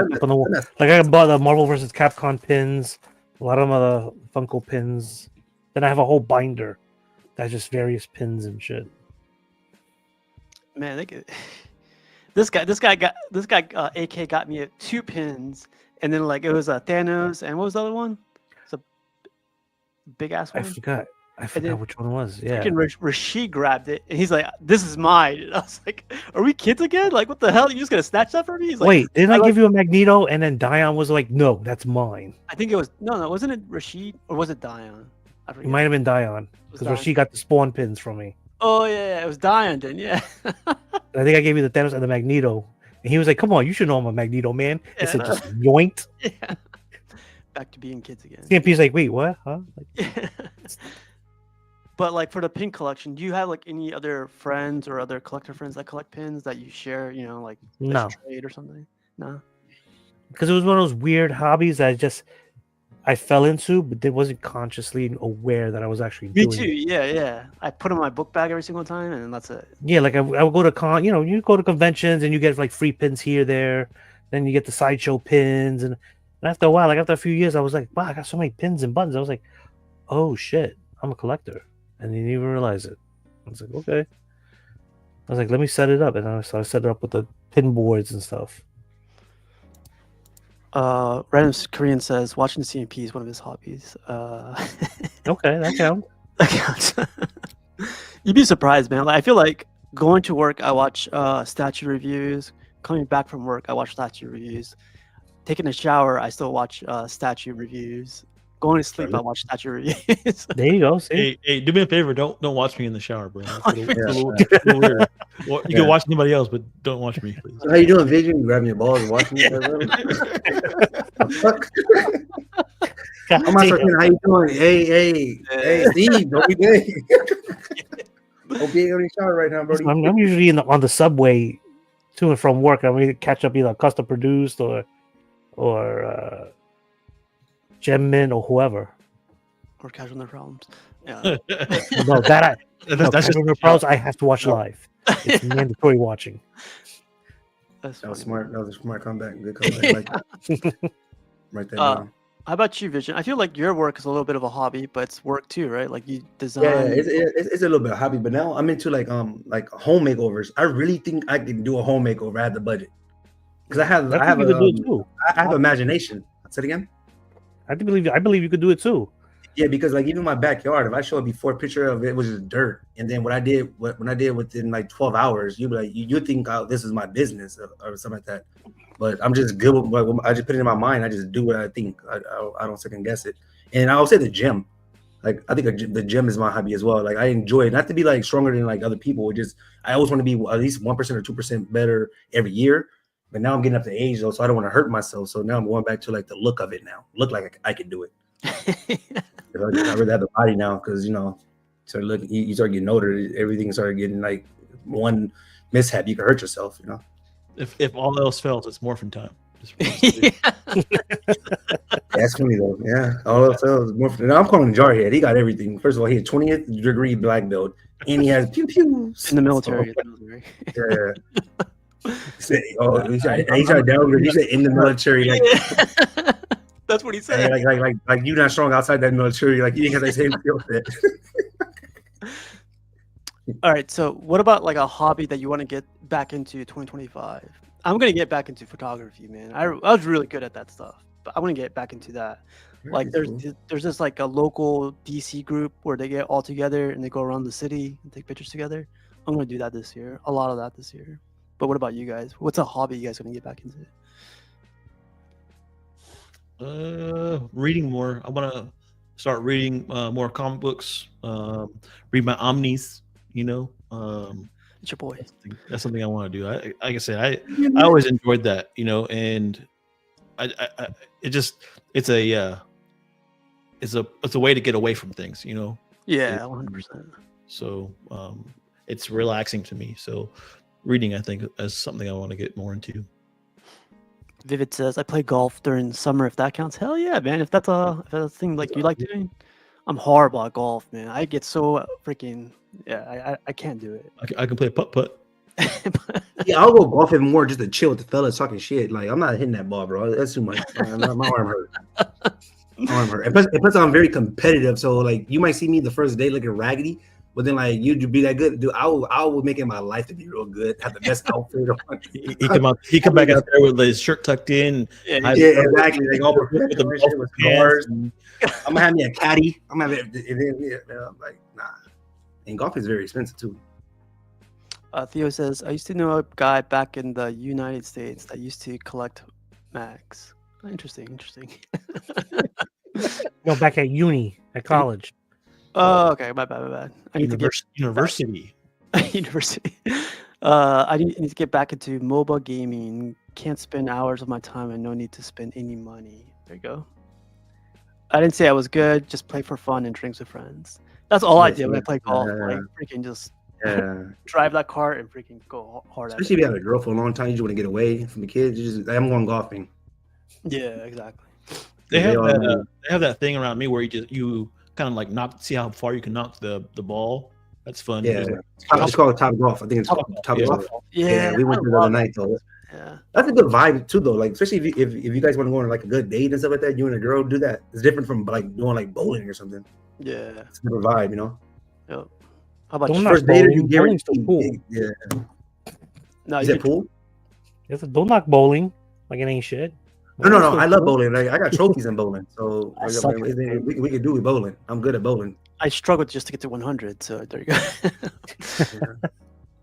Like I bought the Marvel vs. Capcom pins. A lot of them are the Funko pins. Then I have a whole binder that's just various pins and shit. Man, this guy AK got me 2 pins, and then like it was a Thanos, and what was the other one? It's a big ass one. I forgot which one it was. Yeah. Rashid grabbed it and he's like, "This is mine." And I was like, "Are we kids again? Like, what the hell? You just gonna snatch that from me?" He's like, "Wait, didn't I give you a Magneto?" And then Dion was like, "No, that's mine." I think it was no, wasn't it Rashid or was it Dion? It might have been Dion because Rashid got the spawn pins from me. Oh yeah, it was Dion then. Yeah. I think I gave you the Thanos and the Magneto, and he was like, "Come on, you should know I'm a Magneto, man." Yeah, It's just yoinked. Yeah. Back to being kids again. CMP's like, "Wait, what? Huh?" Like, but like for the pin collection, do you have like any other friends or other collector friends that collect pins that you share? You know, like no trade or something. No, because it was one of those weird hobbies that I fell into, but it wasn't consciously aware that I was actually doing. Me too. Yeah. I put in my book bag every single time, and that's it. Yeah, like I would go to you go to conventions and you get like free pins here, there. Then you get the sideshow pins, and after a while, like after a few years, I was like, wow, I got so many pins and buttons. I was like, oh shit, I'm a collector. And you didn't even realize it. I was like, okay. I was like, let me set it up. And I set it up with the pin boards and stuff. Random Korean says watching CMP is one of his hobbies. Okay, that counts. That counts. You'd be surprised, man. Like, I feel like going to work, I watch statue reviews. Coming back from work, I watch statue reviews. Taking a shower, I still watch statue reviews. Going to sleep, I watch statuary. There you go. See? Hey, do me a favor. Don't watch me in the shower, bro. That's a little weird. Well, you Yeah. can watch anybody else, but don't watch me, please. So how you doing, Vision? You grabbing your balls and watching me? Fuck. God I'm not damn. talking. How you doing? Hey, Steve. Don't be gay. Don't be in the shower right now, bro. I'm usually on the subway to and from work. I'm going to catch up either custom produced or Gem Mint or whoever. Or casual no problems. Yeah. No, that That's just Casual No Problems I have to watch live. It's mandatory watching. That's That was funny. smart. That was a smart comeback. Good comeback. Like, right there. man. How about you, Vision? I feel like your work is a little bit of a hobby, but it's work too, right? Like you design. Yeah, it's a little bit of hobby, but now I'm into like home makeovers. I really think I can do a home makeover. I have the budget because I have you could do it too. I have imagination. Say it again. I believe you could do it too. Yeah, because like even my backyard, if I show a before picture of it was just dirt, and then when I did within like 12 hours, you'd be like, you think this is my business or something like that. But I'm just good with I just put it in my mind. I just do what I think. I don't second guess it. And I'll say the gym. Like I think the gym is my hobby as well. Like I enjoy it, not to be like stronger than like other people. It just I always want to be at least 1% or 2% better every year. But now I'm getting up to age though, so I don't want to hurt myself. So now I'm going back to like the look of it now. Look like I can do it. I really have the body now because you start getting older. Everything started getting like one mishap, you can hurt yourself. if all else fails, it's morphin time. That's funny though. Yeah, all else fails. Now I'm calling Jarhead. He got everything. First of all, he had 20th degree black belt, and he has pew pews In the military. Yeah. He said, he tried downgrade. He said in the military, like. That's what he said. Like you're not strong outside that military. Like you ain't got that same skill set. All right. So, what about like a hobby that you want to get back into 2025? I'm gonna get back into photography, man. I was really good at that stuff, but I want to get back into that. Like, there's this like a local DC group where they get all together and they go around the city and take pictures together. I'm gonna do that this year. A lot of that this year. But what about you guys? What's a hobby you guys gonna get back into? Reading more. I want to start reading more comic books. Read my omnis. It's your boy. That's something I want to do. Like I said, I always enjoyed that. And it's a way to get away from things. Yeah, 100%. So it's relaxing to me. So reading, I think, is something I want to get more into. Vivid says, I play golf during summer, if that counts. Hell yeah, man. If that's a thing like you like doing. I'm horrible at golf, man. I get so freaking I can't do it. I can play putt. Yeah, I'll go golfing more just to chill with the fellas talking shit. Like I'm not hitting that ball, bro. That's too much. My arm hurt. And plus I'm very competitive. So like you might see me the first day looking raggedy, but then like you'd be that good, dude. I will make it my life to be real good. Have the best outfit on. He come back out there with his shirt tucked in. Yeah, exactly. Like all with cars. I'm gonna have me a caddy. I'm gonna have it. I'm like, nah. And golf is very expensive too. Theo says, I used to know a guy back in the United States that used to collect mags. Interesting. No, back at at college. Oh, okay. My bad. I need University. University. I need to get back into mobile gaming. Can't spend hours of my time and no need to spend any money. There you go. I didn't say I was good. Just play for fun and drinks with friends. That's all I did when I play golf. Like freaking just drive that car and freaking go hard. Especially if you have a girl for a long time, you just want to get away from the kids. You just I'm going golfing. Yeah, exactly. They have that thing around me where you kind of like see how far you can knock the ball. That's fun. Yeah, it's called Top Golf. I think it's called Top Golf. Yeah, we went there the other night though. Yeah, that's a good vibe too, though. Like, especially if you guys want to go on like a good date and stuff like that, you and a girl do that. It's different from like doing like bowling or something. Yeah, it's a different vibe, Yep. How about your first date? You guarantee pool? Yeah. No, is it pool? Yes, don't knock bowling like it ain't shit. No. I love bowling. Like, I got trophies in bowling, so we could do with bowling. I'm good at bowling. I struggled just to get to 100, so there you go.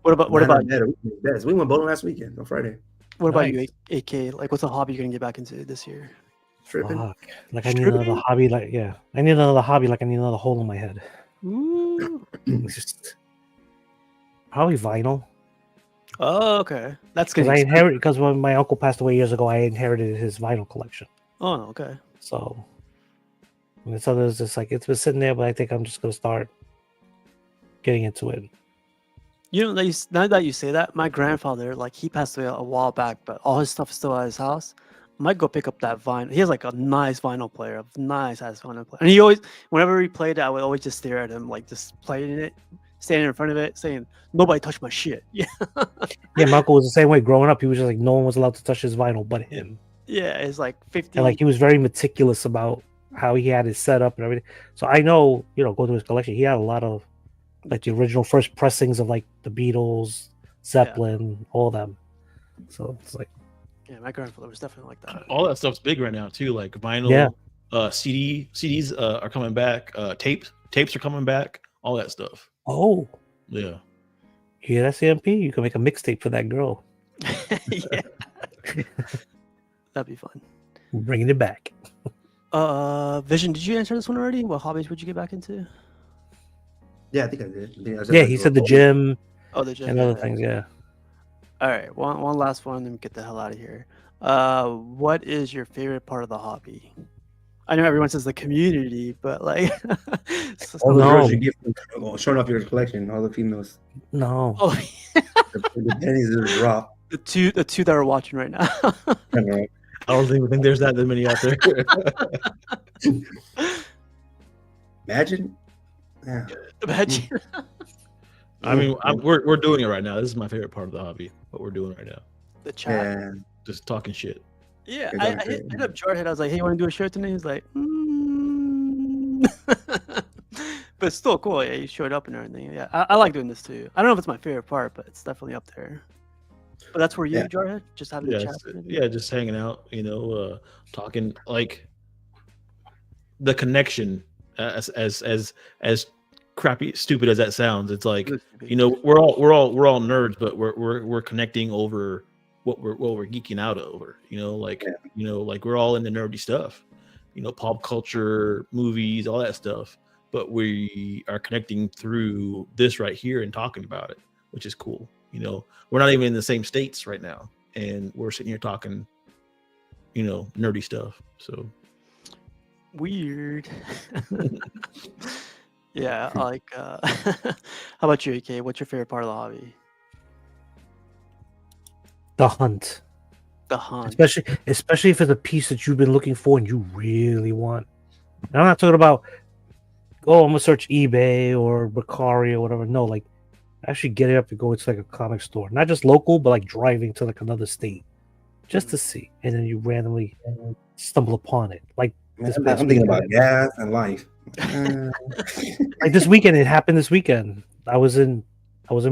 What about we went bowling last weekend on Friday. What about you, AK? Like, what's a hobby you're gonna get back into this year? Tripping. Fuck. Like I need another Stripping? hobby. Like I need another hobby. Like I need another hole in my head. Ooh. It's just probably vinyl. Oh, okay. That's Because getting I expensive. inherited. Because when my uncle passed away years ago, I inherited his vinyl collection. Oh, okay. So, and so there's just like it's been sitting there, but I think I'm just gonna start getting into it. You know, now that you say that, my grandfather, like, he passed away a while back, but all his stuff is still at his house. I might go pick up that vinyl. He has like a nice vinyl player, a nice ass vinyl player. And he always, whenever he played it, I would always just stare at him, like just playing it, standing in front of it, saying, "Nobody touch my shit." Yeah, Yeah, my uncle was the same way. Growing up, he was just like no one was allowed to touch his vinyl but him, yeah. It's like 50. and like he was very meticulous about how he had his setup and everything. So I know, go through his collection. He had a lot of like the original first pressings of like the Beatles, Zeppelin, all them. So it's like, Yeah, my grandfather was definitely like that. All that stuff's big right now too, like vinyl, Yeah. CDs are coming back, tapes are coming back, all that stuff. oh, Yeah. yeah, that's CMP. You can make a mixtape for that girl, Yeah, that'd be fun. bringing it back. Vision, did you answer this one already? What hobbies would you get back into? Yeah, I think I did. I think I said Yeah, like he the said the whole- gym Oh, the gym. and other things. Yeah. All right, one last one, and get the hell out of here. What is your favorite part of the hobby? I know everyone says the community, but like, All the No. girls you get from showing off your collection, all the females. No. oh, The pennies just drop. the two that are watching right now. I know. I don't think there's that many out there. Imagine. Yeah. Imagine I mean, we're doing it right now. This is my favorite part of the hobby. What we're doing right now, the chat. Yeah. just talking shit. Yeah, It's I okay. hit up Jarhead. I was like, "Hey, you want to do a show tonight?" He's like, but it's still cool. Yeah, he showed up and everything. Yeah, I like doing this too. I don't know if it's my favorite part, but it's definitely up there. But that's where you, Yeah. Jarhead, just having Yeah, the chat. just hanging out, talking, like the connection, as crappy stupid as that sounds. It's like, we're all nerds, but we're connecting over what we're geeking out over, like we're all into nerdy stuff, pop culture, movies, all that stuff, but we are connecting through this right here and talking about it, which is cool. We're not even in the same states right now, and we're sitting here talking nerdy stuff. So Weird. Yeah, like how about you, AK? What's your favorite part of the hobby? The hunt. The hunt. Especially if it's a piece that you've been looking for and you really want. And I'm not talking about, I'm gonna search eBay or Mercari or whatever. No, like actually get it up and go into like a comic store, not just local, but like driving to like another state just to see, and then you randomly stumble upon it. Like Man, this I'm past thinking weekend. about gas and life. Like this weekend, it happened this weekend. I was in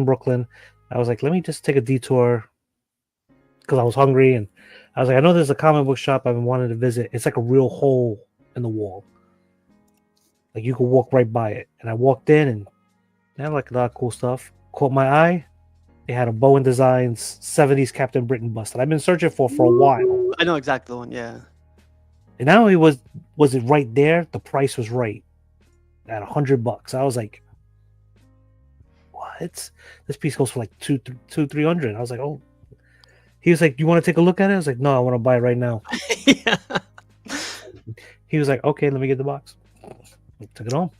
Brooklyn. I was like, let me just take a detour because I was hungry, and I was like, I know there's a comic book shop I've been wanting to visit. It's like a real hole in the wall. Like you could walk right by it. And I walked in, and they had like a lot of cool stuff. Caught my eye. They had a Bowen Designs 70s Captain Britain bust that I've been searching for a while. I know exactly the one. Yeah. And not only was it right there, the price was right at $100. I was like, what? This piece goes for like $300. I was like, oh. He was like, you want to take a look at it? I was like, no, I want to buy it right now. Yeah. He was like, okay, let me get the box. I took it home.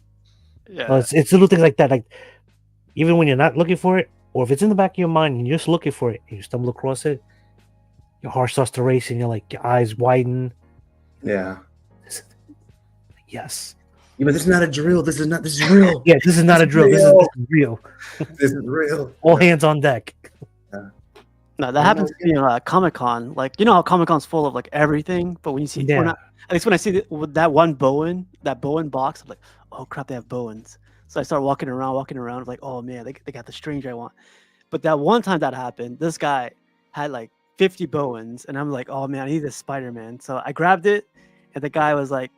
Yeah. It's little things like that. Like even when you're not looking for it, or if it's in the back of your mind and you're just looking for it and you stumble across it, your heart starts to race and you're like, your eyes widen. Yeah. Yes. Yeah, but this is not a drill. This is real. Yeah, this is not a drill. This is real. This is real. All hands on deck. No, that happens to me at Comic-Con. Like, you know how Comic-Con's full of like everything, but when you see at least when I see that one Bowen, that Bowen box, I'm like, oh crap, they have Bowens. So I start walking around, like, oh man, they got the Stranger I want. But that one time that happened, this guy had like 50 Bowens, and I'm like, oh man, I need this Spider-Man. So I grabbed it, and the guy was like,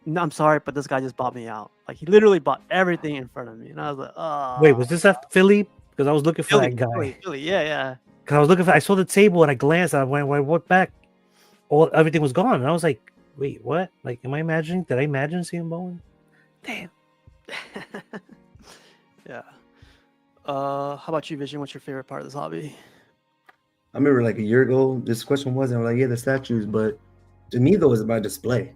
no, I'm sorry, but this guy just bought me out. Like he literally bought everything in front of me, and I was like, oh. Wait, was this at Philly? Because I was looking for that guy. Philly, yeah. Because I was looking for, I saw the table and I glanced. I went back. Everything was gone, and I was like, Wait, what? Like, am I imagining? Did I imagine seeing Bowen? Damn. Yeah. How about you, Vision? What's your favorite part of this hobby? I remember like a year ago, this question was, and I'm like, yeah, the statues, but to me though, it's about display.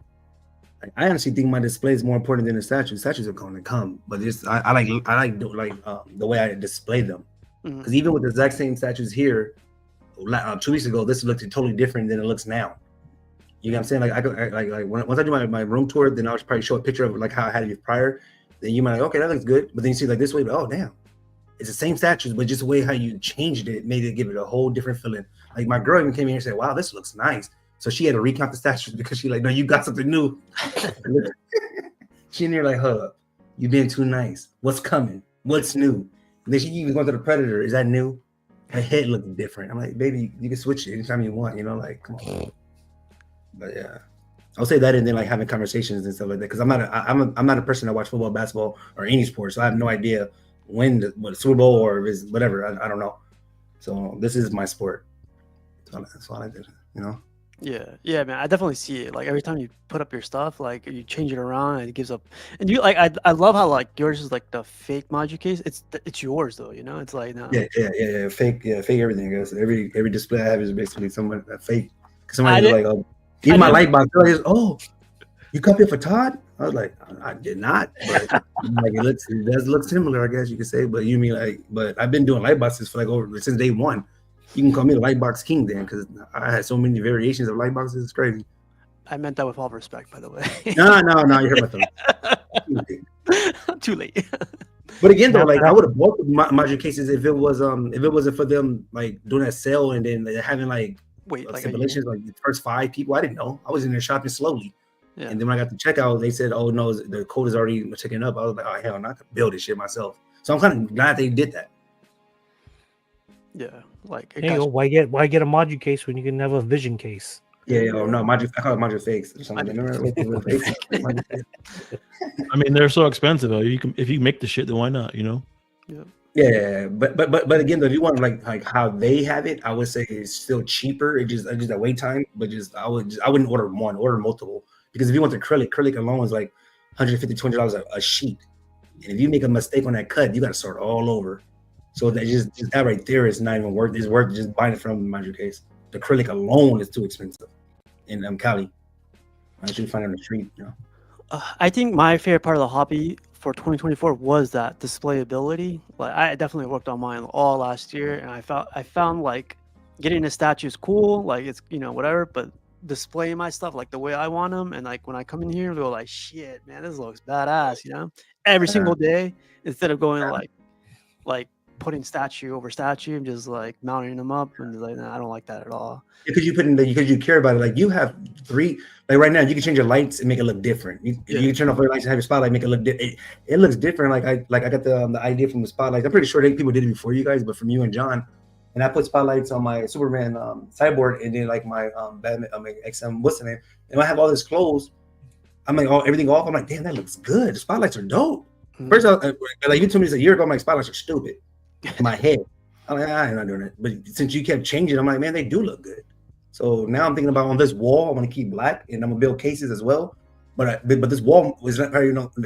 Like, I honestly think my display is more important than the statues. Statues are going to come, but just I like the way I display them. Mhm. Because even with the exact same statues here, 2 weeks ago, this looked totally different than it looks now. You know what I'm saying? Like I could like once I do my room tour, then I'll probably show a picture of like how I had it prior. Then you might like, okay, that looks good. But then you see like this way, oh damn, it's the same statues, but just the way how you changed it made it give it a whole different feeling. Like my girl even came in here and said, wow, this looks nice. So she had to recount the statues because she like, no, you got something new. She in there like, huh, you been too nice. What's coming? What's new? And then she even going to the Predator. Is that new? Her head looks different. I'm like, baby, you can switch it anytime you want. You know, like, come on. But yeah, I'll say that, and then like having conversations and stuff like that. Because I'm not a person that watch football, basketball, or any sport, so I have no idea when the Super Bowl or is whatever. I don't know. So this is my sport. So that's all I did. You know. Yeah, man. I definitely see it. Like every time you put up your stuff, like you change it around, and it gives up. And you like, I love how like yours is like the fake module case. It's yours though, you know. It's like no. Yeah. Fake everything. I guess every display I have is basically someone fake. I Somebody's did- like, oh, even my light box. Oh, you copied it for Todd? I was like, I did not, but like it does look similar, I guess you could say. But you mean like, but I've been doing light boxes for like since day one. You can call me the light box king then, because I had so many variations of light boxes. It's crazy. I meant that with all respect, by the way. No, you heard my thoughts. Too late. But again, though, like I would have bought the module cases if it wasn't for them like doing that sale and then having like Wait, like stipulations like the first 5 people. I didn't know. I was in there shopping slowly. Yeah. And then when I got the checkout, they said, "Oh no, the code is already taken up." I was like, "Oh hell, no, I could build this shit myself." So I'm kind of glad they did that. Yeah, like There you go. Why get a module case when you can have a vision case? Yeah, or no, module. I call it module fakes or something. I mean, they're so expensive. Though. If you make the shit, then why not? You know. Yeah, but again, though, if you want like how they have it, I would say it's still cheaper. It's just that wait time, but I wouldn't order one, order multiple, because if you want the acrylic alone is like $150, $200 a sheet, and if you make a mistake on that cut, you got to start all over. So that just that right there is not even worth. It's worth just buying it from the module case. The acrylic alone is too expensive in Cali. I should find it on the street, you know. I think my favorite part of the hobby for 2024 was that displayability. Like I definitely worked on mine all last year, and I found like getting a statue is cool, like it's whatever, but displaying my stuff like the way I want them, and like when I come in here, they're like, shit, man, this looks badass, every single day, instead of going like putting statue over statue and just like mounting them up and like, nah, I don't like that at all. Because you care about it. Like you have 3, like right now, you can change your lights and make it look different. You can turn off your lights and have your spotlight, make it look different. It looks different. Like I got the idea from the spotlight. I'm pretty sure people did it before you guys, but from you and John. And I put spotlights on my Superman sideboard, and then like my Batman, XM, what's the name? And I have all this clothes. I'm like, everything off. I'm like, damn, that looks good. The spotlights are dope. First, like you told me this a year ago, I'm like, spotlights are stupid. In my head, I'm like, I'm not doing it. But since you kept changing, I'm like, man, they do look good. So now I'm thinking about on this wall, I'm gonna keep black, and I'm gonna build cases as well. But this wall is not,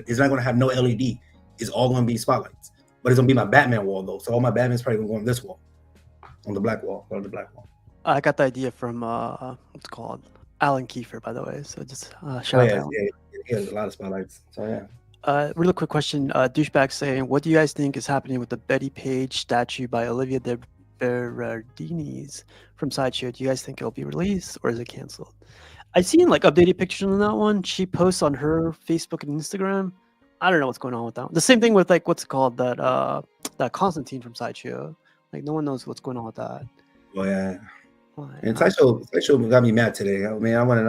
it's not gonna have no LED. It's all gonna be spotlights. But it's gonna be my Batman wall though. So all my Batman's probably gonna go on this wall, on the black wall, I got the idea from what's it called, Alan Kiefer, by the way. So just shout out. Yeah, he has a lot of spotlights. So yeah. Really quick question. Douchebag saying, what do you guys think is happening with the Betty Page statue by Olivia de Berardinis from Sideshow? Do you guys think it'll be released or is it canceled? I've seen like updated pictures on that one. She posts on her Facebook and Instagram. I don't know what's going on with that one. The same thing with like what's it called, that Constantine from Sideshow. Like no one knows what's going on with that. Oh yeah. Like, And Sideshow got me mad today. I mean, I want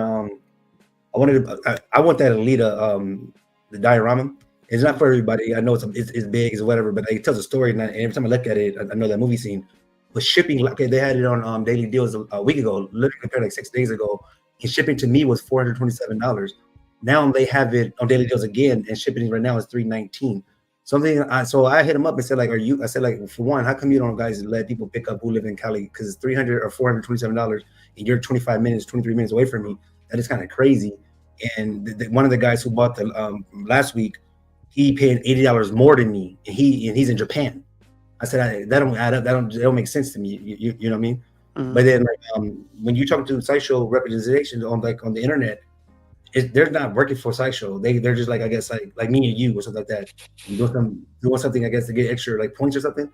that Alita the diorama. It's not for everybody. I know it's big, it's whatever, but it tells a story, and every time I look at it, I know that movie scene. But shipping, okay, they had it on Daily Deals a week ago, literally compared like 6 days ago, and shipping to me was $427. Now they have it on Daily Deals again, and shipping right now is $319. So I hit them up and said, like, I said, like, for one, how come you don't guys let people pick up who live in Cali? Because it's $300 or $427, and you're 25 minutes, 23 minutes away from me. That is kind of crazy. and one of the guys who bought the last week, he paid $80 more than me, and he's in Japan. I said that don't add up. That don't make sense to me. You know what I mean? Mhm. But then when you talk to sideshow representations on the internet, they're not working for sideshow. They're just like, I guess, like me and you or something like that, doing something, I guess, to get extra like points or something.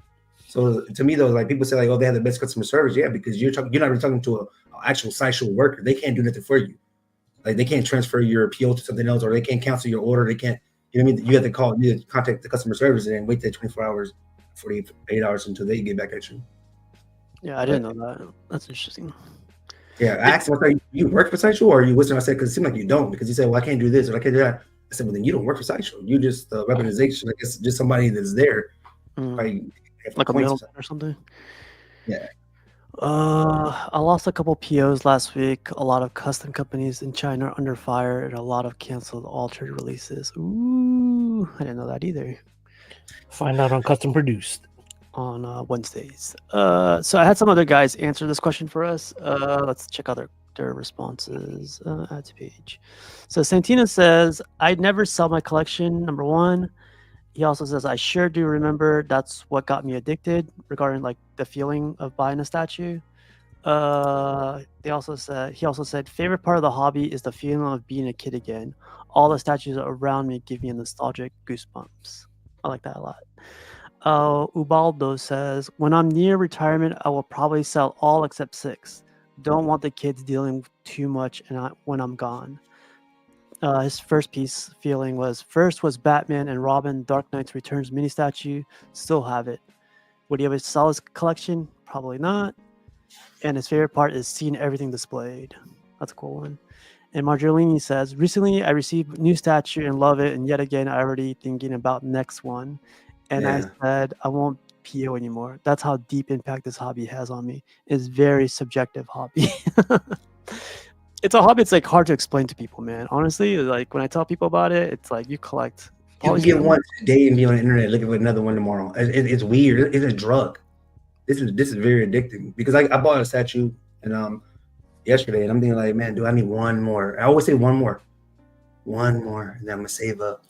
So to me though, like people say like, oh, they have the best customer service. Yeah, because you're not really talking to an actual sideshow worker. They can't do nothing for you. Like they can't transfer your PO to something else, or they can't cancel your order. They can't. You know what I mean? You have to contact the customer service and then wait that 24 hours, 48 hours until they get back at you. Yeah, I didn't know that. That's interesting. Yeah, I asked him, I said, you work for Sideshow or are you Western? I said, because it seemed like you don't, because he said, well, I can't do this or I can't do that. I said, well, then you don't work for Sideshow. You just representation. I guess just somebody that's there. Like a middleman or something. Yeah. I lost a couple POs last week. A lot of custom companies in China are under fire, and a lot of canceled altered releases. Ooh, I didn't know that either. Find out on Custom Produced on Wednesdays. So I had some other guys answer this question for us. Let's check out their responses. Add to page. So Santina says, "I'd never sell my collection. Number one." He also says, "I sure do remember. That's what got me addicted." Regarding like the feeling of buying a statue. He also said, "Favorite part of the hobby is the feeling of being a kid again. All the statues around me give me a nostalgic goosebumps." I like that a lot. Ubaldo says, "When I'm near retirement, I will probably sell all except 6. Don't want the kids dealing too much when I'm gone." His first feeling was Batman and Robin Dark Knight's Returns mini statue. Still have it. Would he ever sell his collection? Probably not. And his favorite part is seeing everything displayed. That's a cool one. And Marjolini says, "Recently I received new statue and love it. And yet again, I already thinking about next one. And I said, I won't PO anymore. That's how deep impact this hobby has on me. It's very subjective hobby." It's a hobby. It's like hard to explain to people, man. Honestly, like when I tell people about it, it's like you collect. You can get one today and be on the internet looking for another one tomorrow. It's weird. It's a drug. This is very addicting because I bought a statue and yesterday and I'm thinking like, man, do I need one more? I always say one more, and then I'm gonna save up.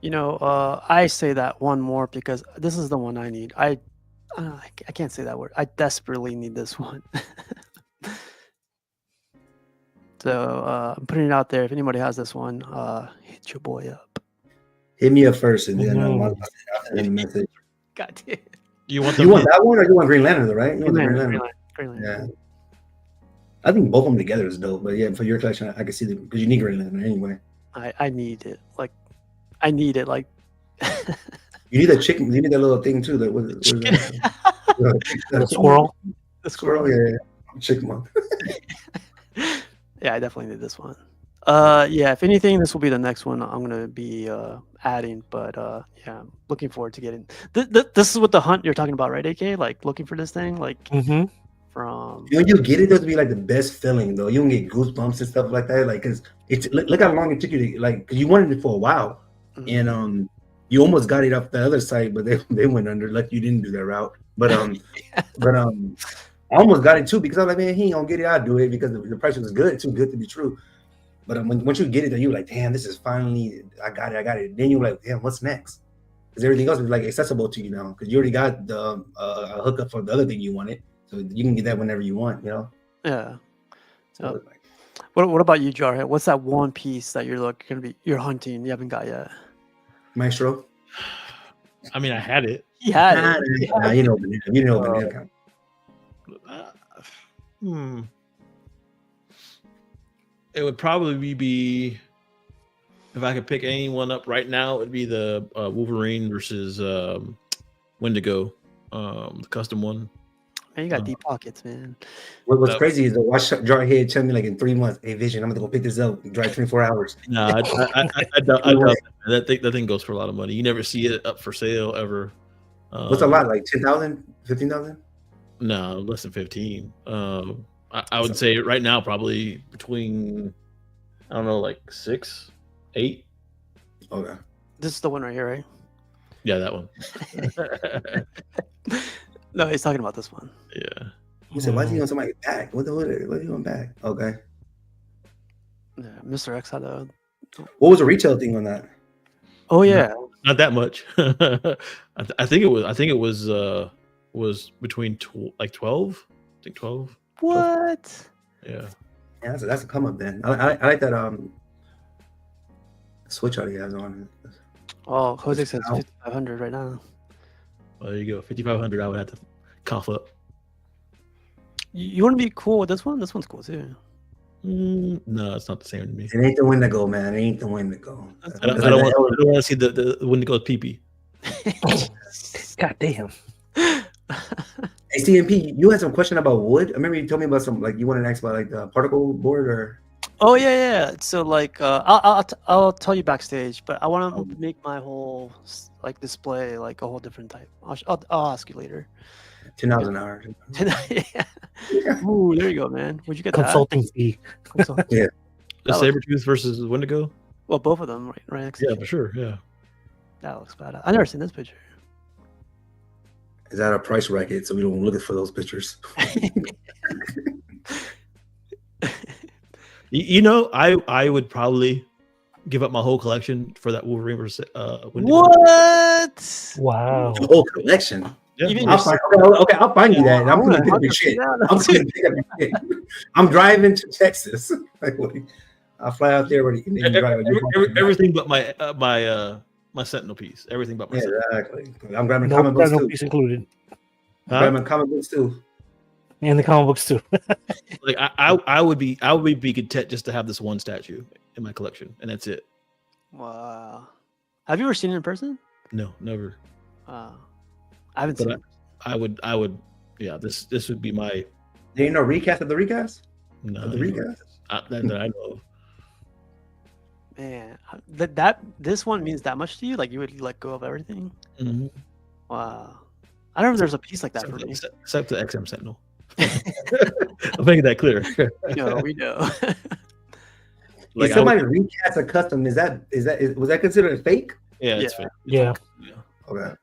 You know, I say that one more because this is the one I need. I can't say that word. I desperately need this one. So I'm putting it out there. If anybody has this one, hit your boy up. Hit me up first, and then I'll send a message. God damn. You want that one, or you want Green Lantern, though, right? You want Green Lantern. Yeah. I think both of them together is dope. But yeah, for your collection, I can see them because you need Green Lantern anyway. I need it. Like, I need it. Like. You need that chicken. You need that little thing too. That what is that? The squirrel. The squirrel. Yeah. Chicken. Yeah, I definitely need this one. Yeah, if anything, this will be the next one I'm gonna be adding. But yeah, I'm looking forward to getting. This is what the hunt you're talking about, right, AK? Like looking for this thing, like from. When you get it, it'll be like the best feeling, though. You don't get goosebumps and stuff like that. Like, cause it's look how long it took you to like. Cause you wanted it for a while, and you almost got it off the other side, but they went under. Like you didn't do that route, but I almost got it too because I'm like, man, he ain't gonna get it. I'll do it because the price was good, too good to be true. But once you get it, then you're like, damn, this is finally, I got it. Then you're like, damn, what's next? Because everything else is like accessible to you now because you already got the hookup for the other thing you wanted, so you can get that whenever you want, you know. Yeah. So, what about you, Jarhead? What's that one piece that you're hunting? You haven't got yet. Maestro. I mean, I had it. You had it. You know, account. It would probably be if I could pick anyone up right now. It'd be the Wolverine versus Wendigo, the custom one. Man, you got deep pockets, man. What's crazy is to watch Jarhead tell me like in 3 months, hey Vision, I'm gonna go pick this up and drive 24 hours. No, I doubt that thing goes for a lot of money. You never see it up for sale ever. What's a lot, like 10,000, 15,000? No, less than 15. I would say right now probably between, I don't know, like 6, 8. Okay. This is the one right here, right? Yeah, that one. No, he's talking about this one. Yeah. He said, why is he on somebody's back? What are you on back? Okay. Yeah, Mr. X had a. What was the retail thing on that? Oh yeah, Not that much. I think it was between like 12. I think 12. what? Yeah. Yeah, that's a come up then. I like that switch out he has on. Oh, Jose says Ow. 5,500 right now. Well, there you go. 5,500. I would have to cough up. You want to be cool with this one? This one's cool too. No, it's not the same to me. It ain't the Wendigo, man. It ain't the Wendigo. I don't want to see the Wendigo's pee-pee. God damn. Hey, CMP, you had some question about wood. I remember you told me about some, like, you wanted to ask about like the particle board or. Oh yeah. So like, I'll tell you backstage, but I want to make my whole like display like a whole different type. I'll ask you later. $10 an hour. Yeah. Ooh, there you go, man. Would you get Consulting fee. that? Yeah. The Sabretooth versus Wendigo? Well, both of them right next to Yeah, each for sure. Yeah. That looks bad. I've never seen this picture. Is that a price bracket? So we don't look for those pictures. You know, I would probably give up my whole collection for that Wolverine versus Wendigo. What? Wow. The whole collection. Yeah. Even I'll your- find, okay, I'll find you that. I'm gonna pick up your shit. I'm driving to Texas. Like, what? I'll fly out there. And then drive. Everything but my Sentinel piece. Everything but my Yeah, Sentinel. exactly. I'm grabbing No comic books Sentinel too. piece included. I'm grabbing comic books too. And the comic books too. Like I would be content just to have this one statue in my collection, and that's it. Wow. Have you ever seen it in person? No, never. I haven't seen But it. I would. Yeah, this would be my. There ain't no recast of the recast. No, Of the recast. that I know of. Man, this one means that much to you? Like you would let go of everything? Mm-hmm. Wow. I don't know if there's a piece like that for me. Except the XM Sentinel. I'm making that clear. We know. Like If somebody recast a custom, was that considered a fake? Yeah, it's Yeah. fake. Yeah. Okay.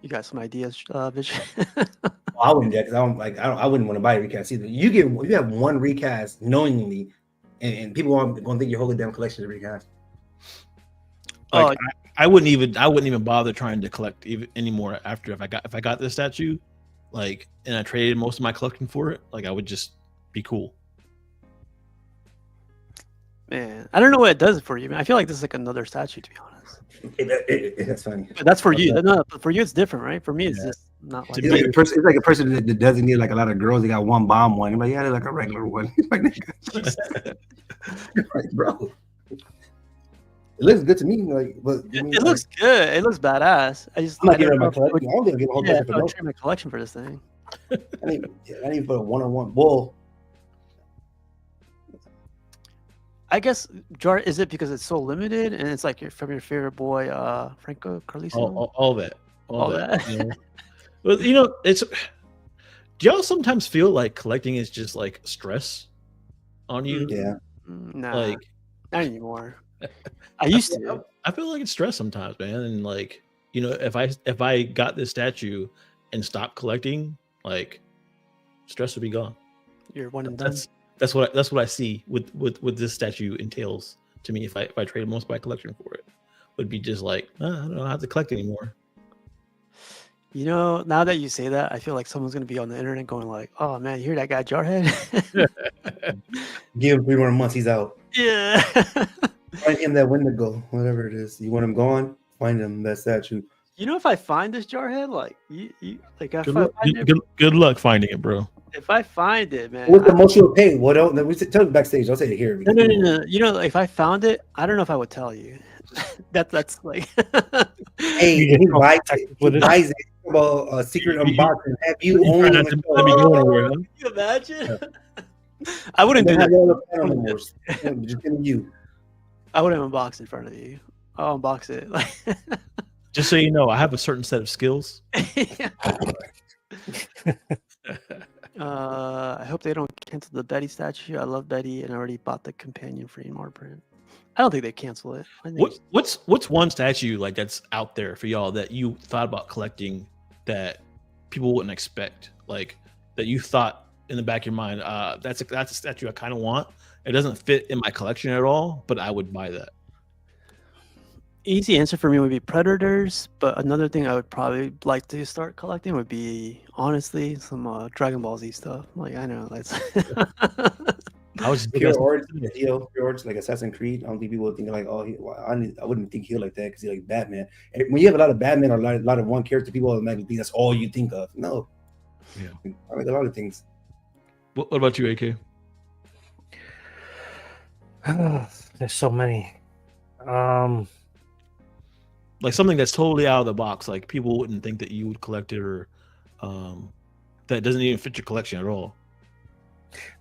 You got some ideas, Vish? Well, I wouldn't, because I wouldn't want to buy a recast either. You have one recast knowingly, and people aren't going to think your whole damn collection is recast. Like, I wouldn't even bother trying to collect anymore after if I got this statue, like, and I traded most of my collection for it. Like, I would just be cool. Man, I don't know what it does for you, man. I feel like this is like another statue, to be honest. That's funny. But that's for you. Okay. No, but for you, it's different, right? For me, it's just not like. It's like a person that doesn't need like a lot of girls. They got one bomb one. I'm like, yeah, they're like a regular one. Like, bro. It looks good to me. Like, but It looks good. It looks badass. I'm not giving my collection. I don't give a whole Yeah, bunch I would of trade my collection for this thing. I didn't put a one-on-one. Well, I guess, Jar, is it because it's so limited and it's like from your favorite boy, Franco Carliso? All that. You know? But it's. Do y'all sometimes feel like collecting is just like stress on you? yeah. Nah, Like, not anymore. I used to. I feel like it's stress sometimes, man. And like, if I got this statue and stopped collecting, like, stress would be gone. You're one and done. That's what I see with this statue entails to me. If I trade most of my collection for it, would be just like, I don't have to collect anymore. Now that you say that, I feel like someone's gonna be on the internet going like, "Oh man, you hear that guy Jarhead?" Give him 3 more months. He's out. Yeah. Find him that Wendigo, whatever it is. You want him gone? Find him that statue. If I find this Jarhead, like you like Good luck finding it, bro. if I find it, man. What's the most you'll pay? What else? We tell him backstage. I'll say it here. No. If I found it, I don't know if I would tell you. That's like. Hey, he buys it. He buys it. About a secret unboxing. Have you Let owned? me go anywhere, huh? Can you imagine? I wouldn't do that. Just give me you. I wouldn't unbox in front of you. I'll unbox it. Just so you know, I have a certain set of skills. I hope they don't cancel the Betty statue. I love Betty, and I already bought the companion free in art print. I don't think they cancel it. I think What's one statue like that's out there for y'all that you thought about collecting that people wouldn't expect, like that you thought in the back of your mind. That's a statue I kind of want. It doesn't fit in my collection at all, but I would buy that. Easy answer for me would be Predators, but another thing I would probably like to start collecting would be honestly some Dragon Ball Z stuff. Like I know that's I was just Pure looking Origin, Pure Origin, like Assassin's Creed. I don't think people would think like, oh, I wouldn't think he'll like that because he's like Batman. And when you have a lot of Batman or a lot of one character, people automatically think that's all you think of. No, Yeah. I like a lot of things. What about you, AK? There's so many. Like something that's totally out of the box, like people wouldn't think that you would collect it, or that doesn't even fit your collection at all.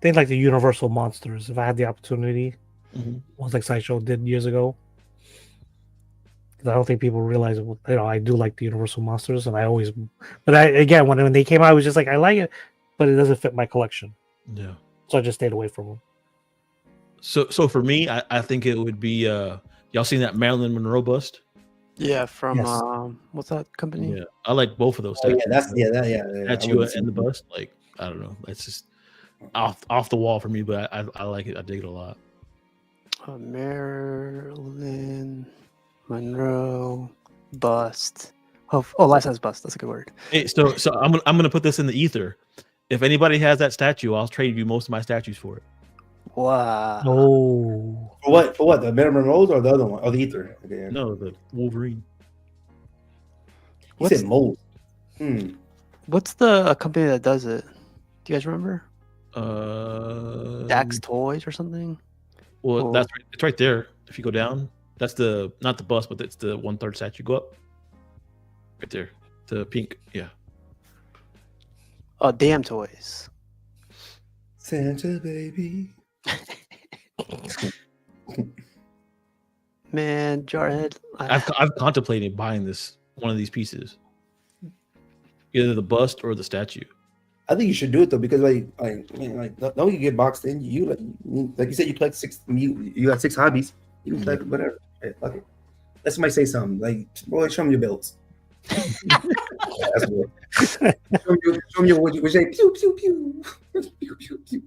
Things like the Universal monsters. If I had the opportunity, Mhm. ones like Sideshow did years ago. 'Cause I don't think people realize, I do like the Universal monsters, and again, when they came out, I was just like, I like it, but it doesn't fit my collection, Yeah. so I just stayed away from them. So for me, I think it would be y'all seen that Marilyn Monroe bust? yeah from Yes. What's that company? Yeah, I like both of those. Oh, yeah, statues. yeah. Statue and the bust. Like I don't know, that's just off the wall for me, but I like it. I dig it a lot. Marilyn Monroe bust. Oh, life size bust. That's a good word. Hey, so I'm gonna put this in the ether. If anybody has that statue, I'll trade you most of my statues for it. Wow. Oh, For what? The Marilyn Monroe or the other one? Or the Ether? Okay. No, the Wolverine. He said mold. What's the company that does it? Do you guys remember? Dax Um, Toys or something? Well, Oh. that's right. It's right there. If you go down, that's not the bust, but it's the 1/3 statue. Go up. Right there. The pink. Yeah. Oh, Damn Toys. Santa baby. Man, Jarhead. I've contemplated buying one of these pieces. Either the bust or the statue. I think you should do it though, because don't you get boxed in? You like you said, you collect six. You got 6 hobbies. You can collect whatever. Hey, fuck it. Let somebody say something like, "Boy, show me your belts." That's what. Show me your what you say. Pew pew pew. Pew pew pew.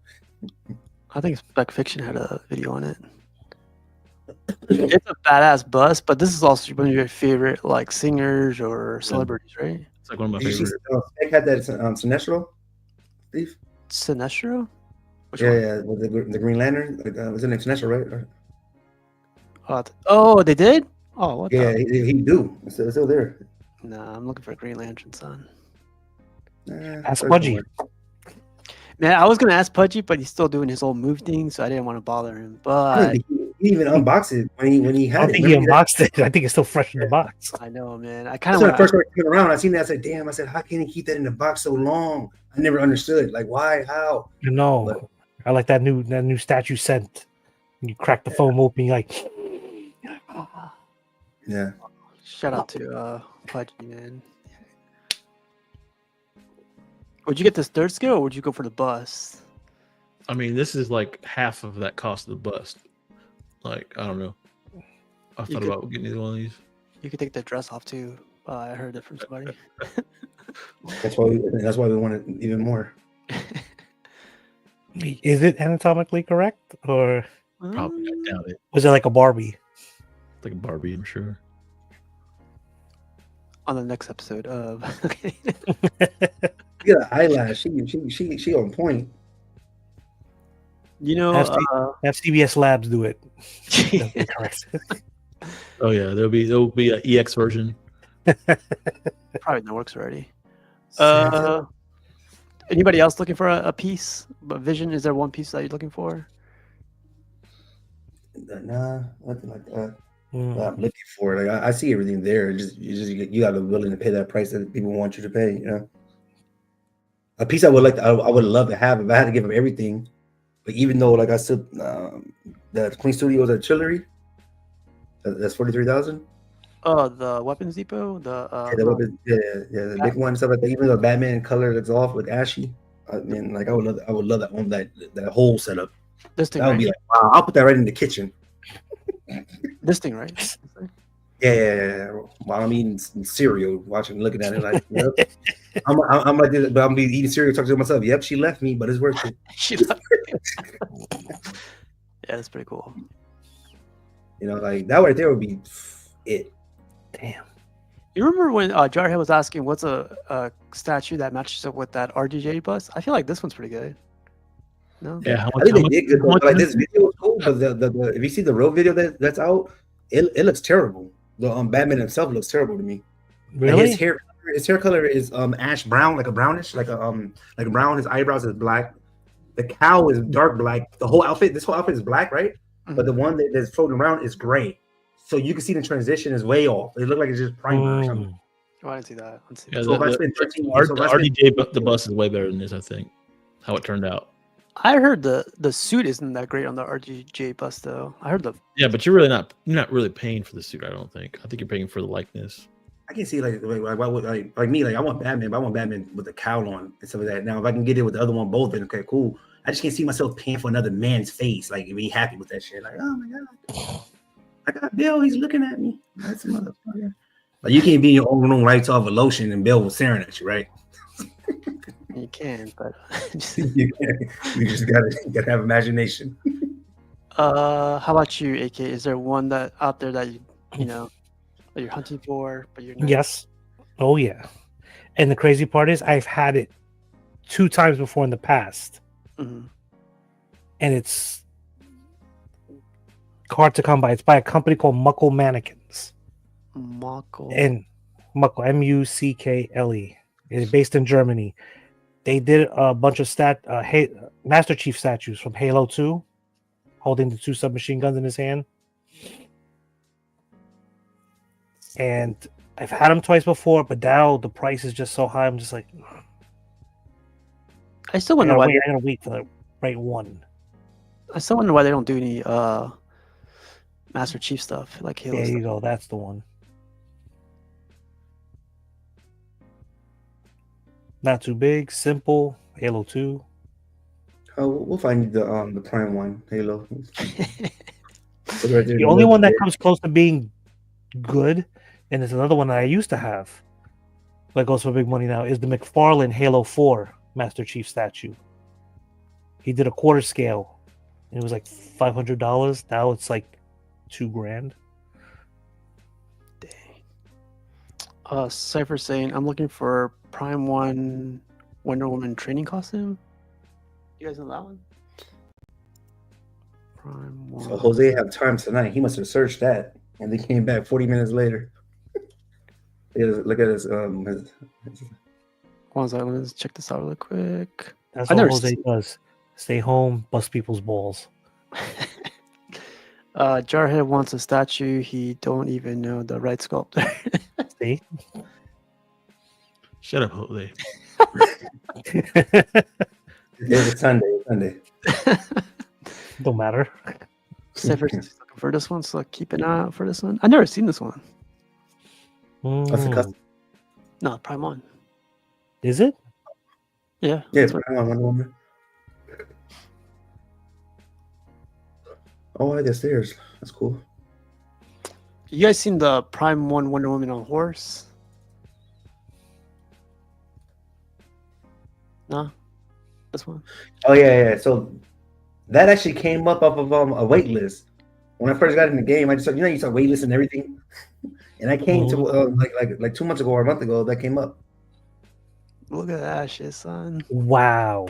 I think Spec Fiction had a video on it. It's a badass bust, but this is also one of your favorite like singers or celebrities, right? It's like one of my Did you see favorite. Spec had that Sinestro? Steve? Sinestro? Which Yeah, with the Green Lantern. Was it named Sinestro, right? one? Oh, they did? Oh, what Yeah, the? he do. It's still there. Nah, I'm looking for Green Lantern, son. Ask Pudgy. Man, I was gonna ask Pudgy, but he's still doing his whole move thing, so I didn't want to bother him. I But don't think he even unboxed it when he I had don't it. think he Remember that? unboxed it. I think it's still fresh in the box. I know, man. I kind That's of when I want first started coming around. I seen that. I said, "Damn!" I said, "How can he keep that in the box so long?" I never understood. Like, why? How? You know, I like that new statue scent. You crack the foam open, you're like, Yeah. shout out to Pudgy, man. Would you get this third skill, or would you go for the bus? I mean, this is like half of that cost of the bust. Like, I don't know. I thought about getting either one of these. You could take the dress off too. I heard it from somebody. That's why we want it even more. is it anatomically correct, or Probably, I doubt it. was it like a Barbie? It's like a Barbie, I'm sure. On the next episode of You got an eyelash. She on point. you know, Have CBS Labs do it. That'll be correct. Oh yeah, there'll be an EX version. probably in the works already. Anybody else looking for a piece? But Vision, is there one piece that you're looking for? Nah, nothing like that. Mm. I'm looking for it. Like I see everything there. You got to be willing to pay that price that people want you to pay. You know, a piece I would love to have if I had to give them everything. But even though, like I said, the Queen Studios artillery, that's 43,000. Oh, the Weapons Depot. The big one and stuff like that. Even though Batman color looks off with ashy, I mean, like I would love to own that whole setup. This thing, That would right? be like, wow, I'll put that right in the kitchen. This thing, right? Yeah. While I'm eating some cereal, looking at it like, yep. I'm like this, but I'm be eating cereal, talking to myself. Yep, she left me, but it's worth it. She left. Yeah, that's pretty cool. You know, like that right there would be it. Damn. You remember when Jarhead was asking what's a statue that matches up with that RDJ bus? I feel like this one's pretty good. No? Yeah, how I much? think How they much? did good. How much Like is this video was cool, but the if you see the real video that's out, it looks terrible. The Batman himself looks terrible to me. Like, Really? his hair color is ash brown, like a brownish, like a brown. His eyebrows is black. The cow is dark black. This whole outfit is black, right? But the one that's floating around is gray. So you can see the transition is way off. It looked like it's just primer or something. Oh, I didn't see that. Let's see. Yeah, So if I spend 13 the RDJ the bus is way better than this. I think how it turned out. I heard the suit isn't that great on the RDJ bus though. I heard the Yeah, but you're not really paying for the suit. I don't think. I think you're paying for the likeness. I can see like why would like me, like I want Batman, but I want Batman with the cowl on and stuff like that. Now if I can get it with the other one both, then okay, cool. I just can't see myself paying for another man's face, like be happy with that shit. Like, oh my god, I got Bill, he's looking at me. That's a motherfucker. Like you can't be in your own room lights off a lotion and Bill was staring at you, right? you can, but you just gotta have imagination. how about you, AK? Is there one that out there that you know that you're hunting for, but you're not? Yes. Oh yeah. And the crazy part is I've had it 2 times before in the past. Mhm. And it's hard to come by. It's by a company called Muckle Mannequins. Muckle. And Muckle, Muckle. It's based in Germany. They did a bunch of Master Chief statues from Halo 2, holding the 2 submachine guns in his hand. And I've had them twice before, but now the price is just so high. I'm just like, I still wonder why. I gotta wait for the right one. I still wonder why they don't do any Master Chief stuff like Halo. There Stuff. you go. That's the one. Not too big, simple. Halo 2. Oh, we'll find the prime one, Halo. The only one that comes close to being good, and there's another one that I used to have that goes for big money now, is the McFarlane Halo 4 Master Chief statue. He did a quarter scale. And it was like $500. Now it's like $2,000. Dang. Cypher saying I'm looking for Prime 1 Wonder Woman training costume. You guys know that one? Prime 1. So Jose have time tonight. He must have searched that, and they came back 40 minutes later. Look at his One second, let's check this out real quick. That's I what never Jose does. Stay home, bust people's balls. Jarhead wants a statue. He don't even know the right sculptor. See? Shut up, Jose. It's Sunday. Don't matter. Cypher's looking for this one, so keep an eye out for this one. I've never seen this one. That's a custom. No, Prime 1. Is it? Yeah. Yeah, it's Prime 1 Wonder Woman. Oh, I guess there's. That's cool. You guys seen the Prime 1 Wonder Woman on horse? No? This one? Oh yeah. So that actually came up off of a wait list. When I first got in the game, I just you saw wait lists and everything. And I came to like 2 months ago or a month ago, that came up. Look at that shit, son. Wow.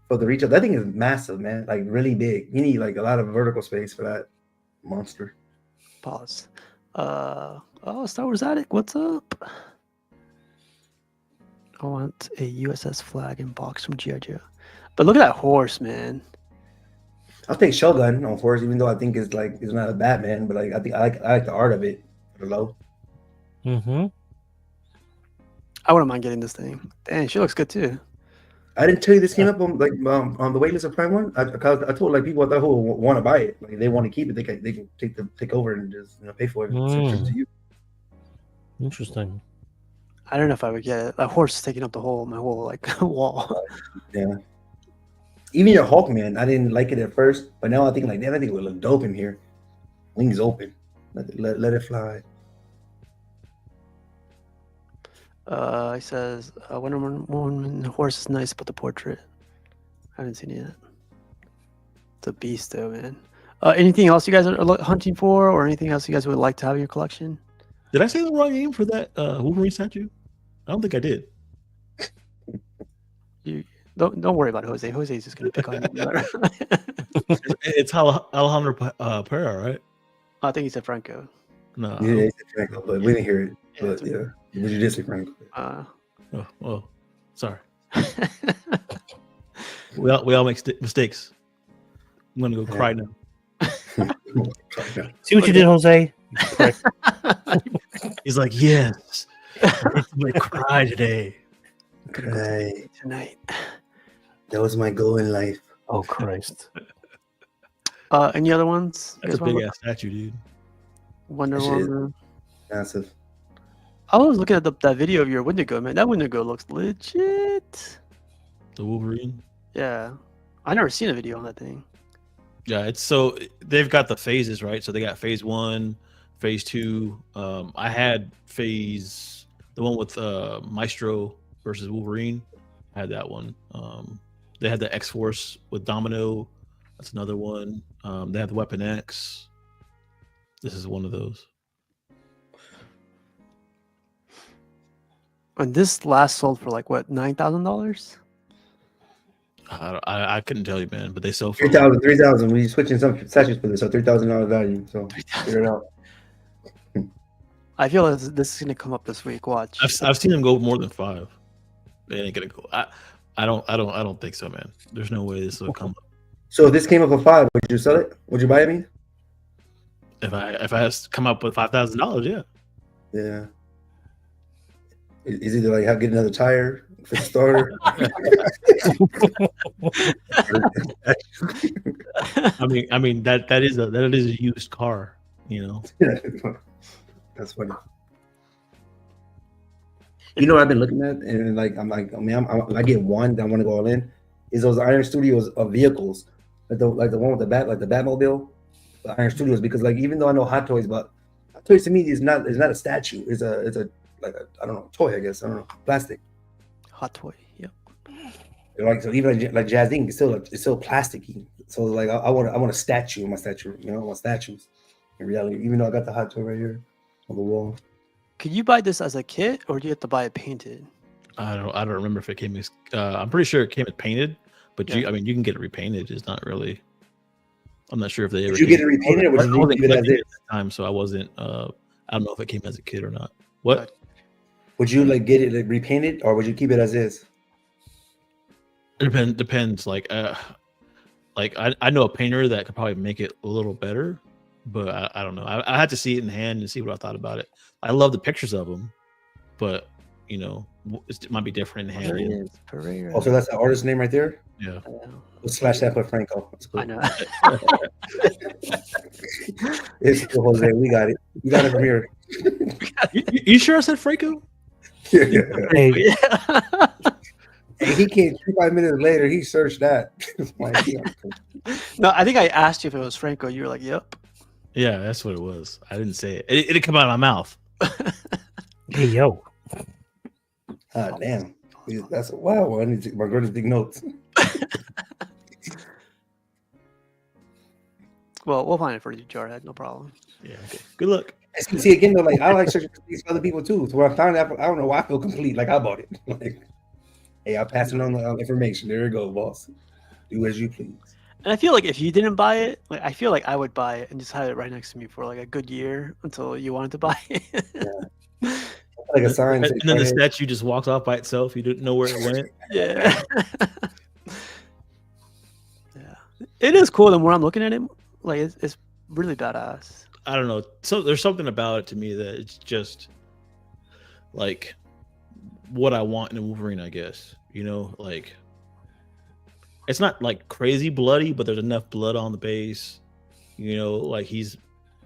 For the reach up, that thing is massive, man. Like really big. You need like a lot of vertical space for that monster. Pause. Star Wars Addict, what's up? I want a USS flag in box from G.I. Joe. But look at that horse, man. I'll take Shogun on horse, even though I think it's not a Batman, but like I like the art of it for the low. Mm-hmm. I wouldn't mind getting this thing. Dang, she looks good too. I didn't tell you this came up on on the waitlist of Prime 1. I told like people I thought who want to buy it, like they want to keep it, they can take over and just pay for it. Send it to you. Interesting. I don't know if I would get it. That horse is taking up my whole like wall. Yeah. Even your Hawkman, I didn't like it at first, but now I think like, damn, I think it would look dope in here. Wings open, let it fly. He says, Wonder Woman horse is nice, but the portrait. I haven't seen it yet. It's a beast, though, man. Anything else you guys are hunting for, or anything else you guys would like to have in your collection? Did I say the wrong name for that Wolverine statue? I don't think I did. You don't worry about Jose. Jose's just gonna pick on you. It's Alejandro Pereira, right? I think he said Franco. No. Yeah, he said Franco, but we didn't hear it. Yeah, But it's okay. yeah, but you did say Franco. Oh, well, sorry. We all make mistakes. I'm gonna go cry now. See what you did, Jose? You prick. He's like, yes, I'm gonna cry today. Right. Tonight. That was my goal in life. Oh Christ! Any other ones? You That's a guys wanna big look- ass statue, dude. Wonder That shit is- Woman. Massive. I was looking at that video of your Wendigo, man. That Wendigo looks legit. The Wolverine. Yeah, I never seen a video on that thing. Yeah, it's so they've got the phases, right? So they got phase 1, phase 2. I had phase the one with Maestro versus Wolverine. I had that one. They had the X Force with Domino. That's another one. They have the Weapon X. This is one of those. And this last sold for like what, $9,000? I couldn't tell you, man, but they sell for 3,000. We switching some statues for this, so $3,000 value. So figure it out. I feel like this is gonna come up this week. Watch. I've seen them go more than 5. They ain't gonna go. I don't think so, man. There's no way this will come up. So if this came up for 5, would you sell it? Would you buy it? I mean, If I come up with $5,000, yeah. yeah. Is either like get another tire for the starter. I mean that is a used car, you know. That's funny. You know what I've been looking at, and like I get one that I want to go all in. Is those Iron Studios of vehicles, like the one with the Batmobile, the Iron Studios, because like even though I know Hot Toys, but Hot Toys to me is not a statue. It's a like a, I don't know, toy, I guess. I don't know, plastic. Hot toy. Yep. Like so, even like Jazz Inc. It's still plasticky. So like I want a statue in my statue. You know, I want statues in reality. Even though I got the Hot Toy right here on the wall. Could you buy this as a kit, or do you have to buy it painted? I don't remember if it came as I'm pretty sure it came as painted, but Yeah. you can get it repainted. It's not really. I'm not sure if they ever. Did you get it repainted, or would you leave it as collecting is? at the time, so I wasn't. I don't know if it came as a kid or not. What? Would you like get it like, repainted, or would you keep it as is? It depends. Like I know a painter that could probably make it a little better, but I don't know. I had to see it in hand and see what I thought about it. I love the pictures of them, but you know, it might be different in hand. There it is. Pereira. Also, that's the artist name right there. Yeah. We'll slash that for Franco. That's cool. I know. It's cool, Jose. We got it. We got it from here. You sure I said Franco? Yeah. Hey, Yeah. And he came 5 minutes later. He searched that. Like, yeah. No, I think I asked you if it was Franco. You were like, "Yep." Yeah, that's what it was. I didn't say it. It didn't come out of my mouth. hey, yo. Ah, damn. That's a wow. Well, I need to, my girl to take notes. Well, we'll find it for you, Jarhead. No problem. Yeah. Okay. Good luck. See again though, like I like searching for these other people too. So when I found out, I don't know why I feel complete. Like I bought it. Like, hey, I'm passing on the information. There you go, boss. Do as you please. And I feel like if you didn't buy it, like I feel like I would buy it and just have it right next to me for like a good year until you wanted to buy it. Like a sign. And then the statue just walks off by itself. You didn't know where it went. Yeah. Yeah. It is cool. The more I'm looking at it, like it's really badass. I don't know. So there's something about it to me that it's just like what I want in a Wolverine, I guess. You know, like it's not like crazy bloody, but there's enough blood on the base. You know, like he's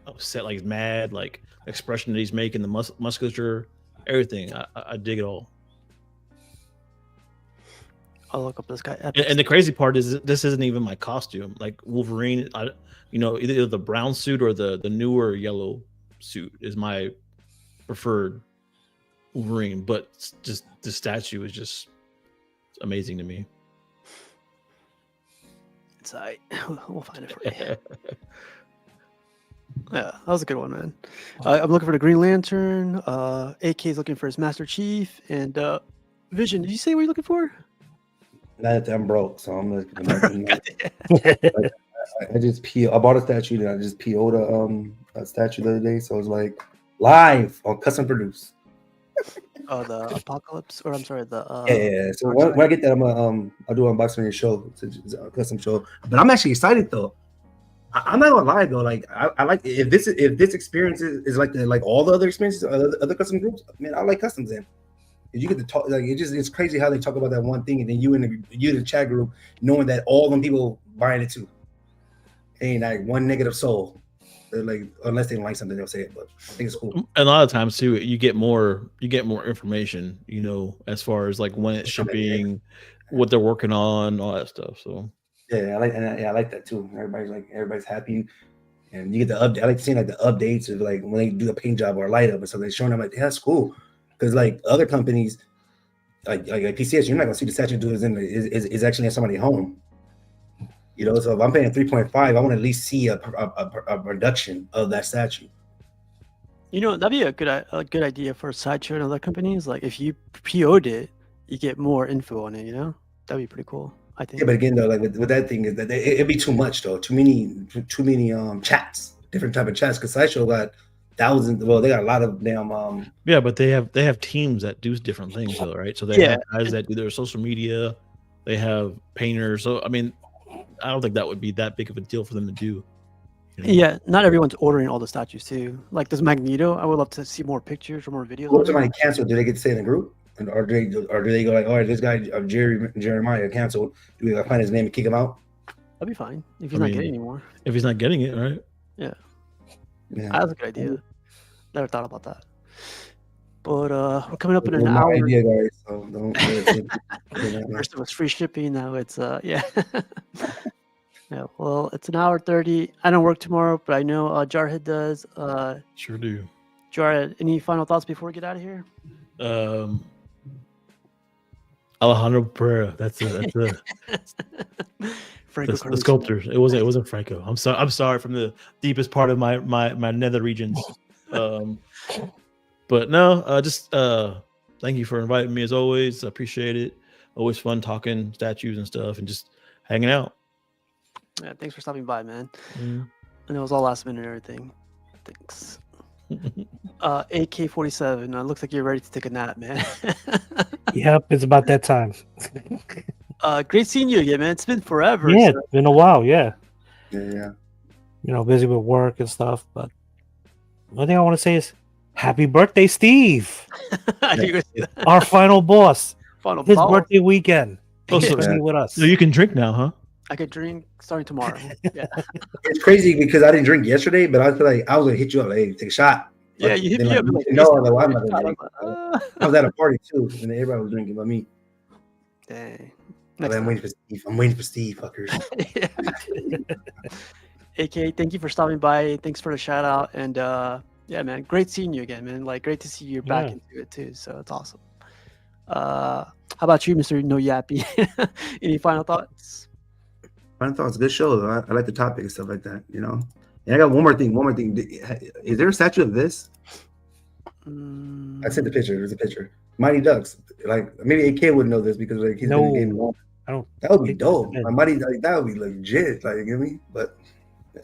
upset, like he's mad, like expression that he's making, the musculature, everything. I dig it all. I'll look up this guy. And the crazy part is this isn't even my costume. Like Wolverine, you know, either the brown suit or the newer yellow suit is my preferred Wolverine, but just the statue is just amazing to me. It's alright. We'll find it for you. Yeah, that was a good one, man. I'm looking for the Green Lantern. AK is looking for his Master Chief, and Vision. Did you say what you're looking for? Not that I'm broke, so I'm looking. I just I bought a statue and I just PO'd a statue the other day, so it's like live on custom produce. Oh, the Apocalypse, or I'm sorry, the Yeah. So when I get that, I'll do an unboxing on your show. It's a custom show, but I'm actually excited though. I'm not gonna lie though, like I like if this experience is like all the other experiences, other custom groups. Man, I like customs in. You get to talk like it's crazy how they talk about that one thing, and then you in the chat group knowing that all them people buying it too. Ain't like one negative soul. They're like, unless they don't like something, they'll say it. But I think it's cool. A lot of times too, you get more information, as far as like when it's shipping, what they're working on, all that stuff. So yeah, I like that too. Everybody's happy, and you get the update. I like seeing like the updates of like when they do a paint job or a light up, and so they're showing them like, yeah, that's cool. Because like other companies, like PCS, you're not gonna see the statue do is actually in somebody's home. So if I'm paying 3.5, I want to at least see a production of that statue. That'd be a good idea for a sideshow and other companies. Like if you PO'd it, you get more info on it. That'd be pretty cool. I think. Yeah, but again though, like with that thing is that it'd be too much though. Too many chats, different type of chats. Because sideshow got thousands. Well, they got a lot of damn. Yeah, but they have teams that do different things though, right? So they have guys that do their social media. They have painters. So I mean, I don't think that would be that big of a deal for them to do. Yeah, not everyone's ordering all the statues too. Like this Magneto, I would love to see more pictures or more videos. What if somebody canceled? Do they get to stay in the group, or do they go like, all right, this guy Jeremiah canceled? Do we find his name and kick him out? That'd be fine if he's not getting anymore. If he's not getting it, right? Yeah. That's a good idea. Never thought about that. But we're coming up in an hour. Idea, guys, so don't First it was free shipping. Now it's yeah. Yeah. Well, it's an hour 30. I don't work tomorrow, but I know Jarhead does. Sure do. Jarhead, any final thoughts before we get out of here? Alejandro Pereira. That's the sculptor. It wasn't Franco. I'm sorry from the deepest part of my nether regions. But no, just thank you for inviting me as always. I appreciate it. Always fun talking statues and stuff and just hanging out. Yeah, thanks for stopping by, man. And it was all last minute and everything. Thanks. AK-47. Looks like you're ready to take a nap, man. Yep, it's about that time. Great seeing you again, man. It's been forever. Yeah, it's been a while. Yeah. Yeah. Busy with work and stuff. But one thing I want to say is, happy birthday, Steve! Our final boss. His birthday weekend. With us. So you can drink now, huh? I could drink starting tomorrow. Yeah. It's crazy because I didn't drink yesterday, but I feel like I was gonna hit you up. Like, hey, take a shot. Yeah, you hit me up. I was at a party too, and everybody was drinking but me. Dang. I'm waiting for Steve. I'm waiting for Steve, fuckers. AK, thank you for stopping by. Thanks for the shout out. And yeah, man, great seeing you again, man. Like, great to see you back into it too. So it's awesome. How about you, Mr. No Yappy? Any final thoughts? Final thoughts. Good show. I like the topic and stuff like that. And I got one more thing. Is there a statue of this? I sent the picture. There's a picture. Mighty Ducks. Like maybe AK would know this because like he's been in the game. I don't. That would be dope. Like Mighty, like that would be legit. Like you get me? But yeah,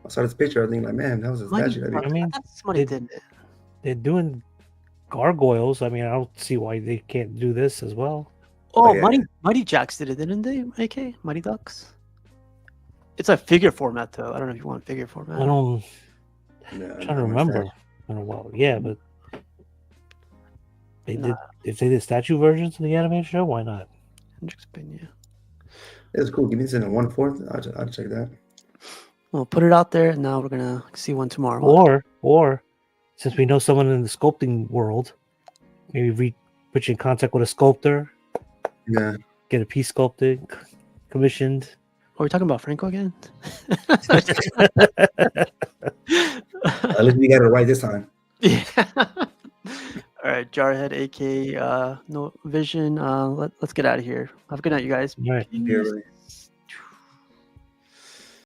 I saw this picture. I think like, man, that was a statue. I mean, somebody did it. They're doing gargoyles. I mean, I don't see why they can't do this as well. Oh, yeah. Mighty Jacks did it, didn't they? AK Mighty Ducks. It's a figure format, though. I don't know if you want figure format. I don't. I'm trying to remember. Well, yeah, but they did. If they did statue versions of the animated show, why not? It's cool. Give me this in a 1/4. I'll check that. We'll put it out there, and now we're gonna see one tomorrow. Or since we know someone in the sculpting world, maybe put you in contact with a sculptor. Yeah. Get a piece sculpted, commissioned. Are we talking about Franco again? At least we got it right this time. Yeah. All right, Jarhead, AK, no Vision. Let's get out of here. Have a good night, you guys. All right. Yeah, right.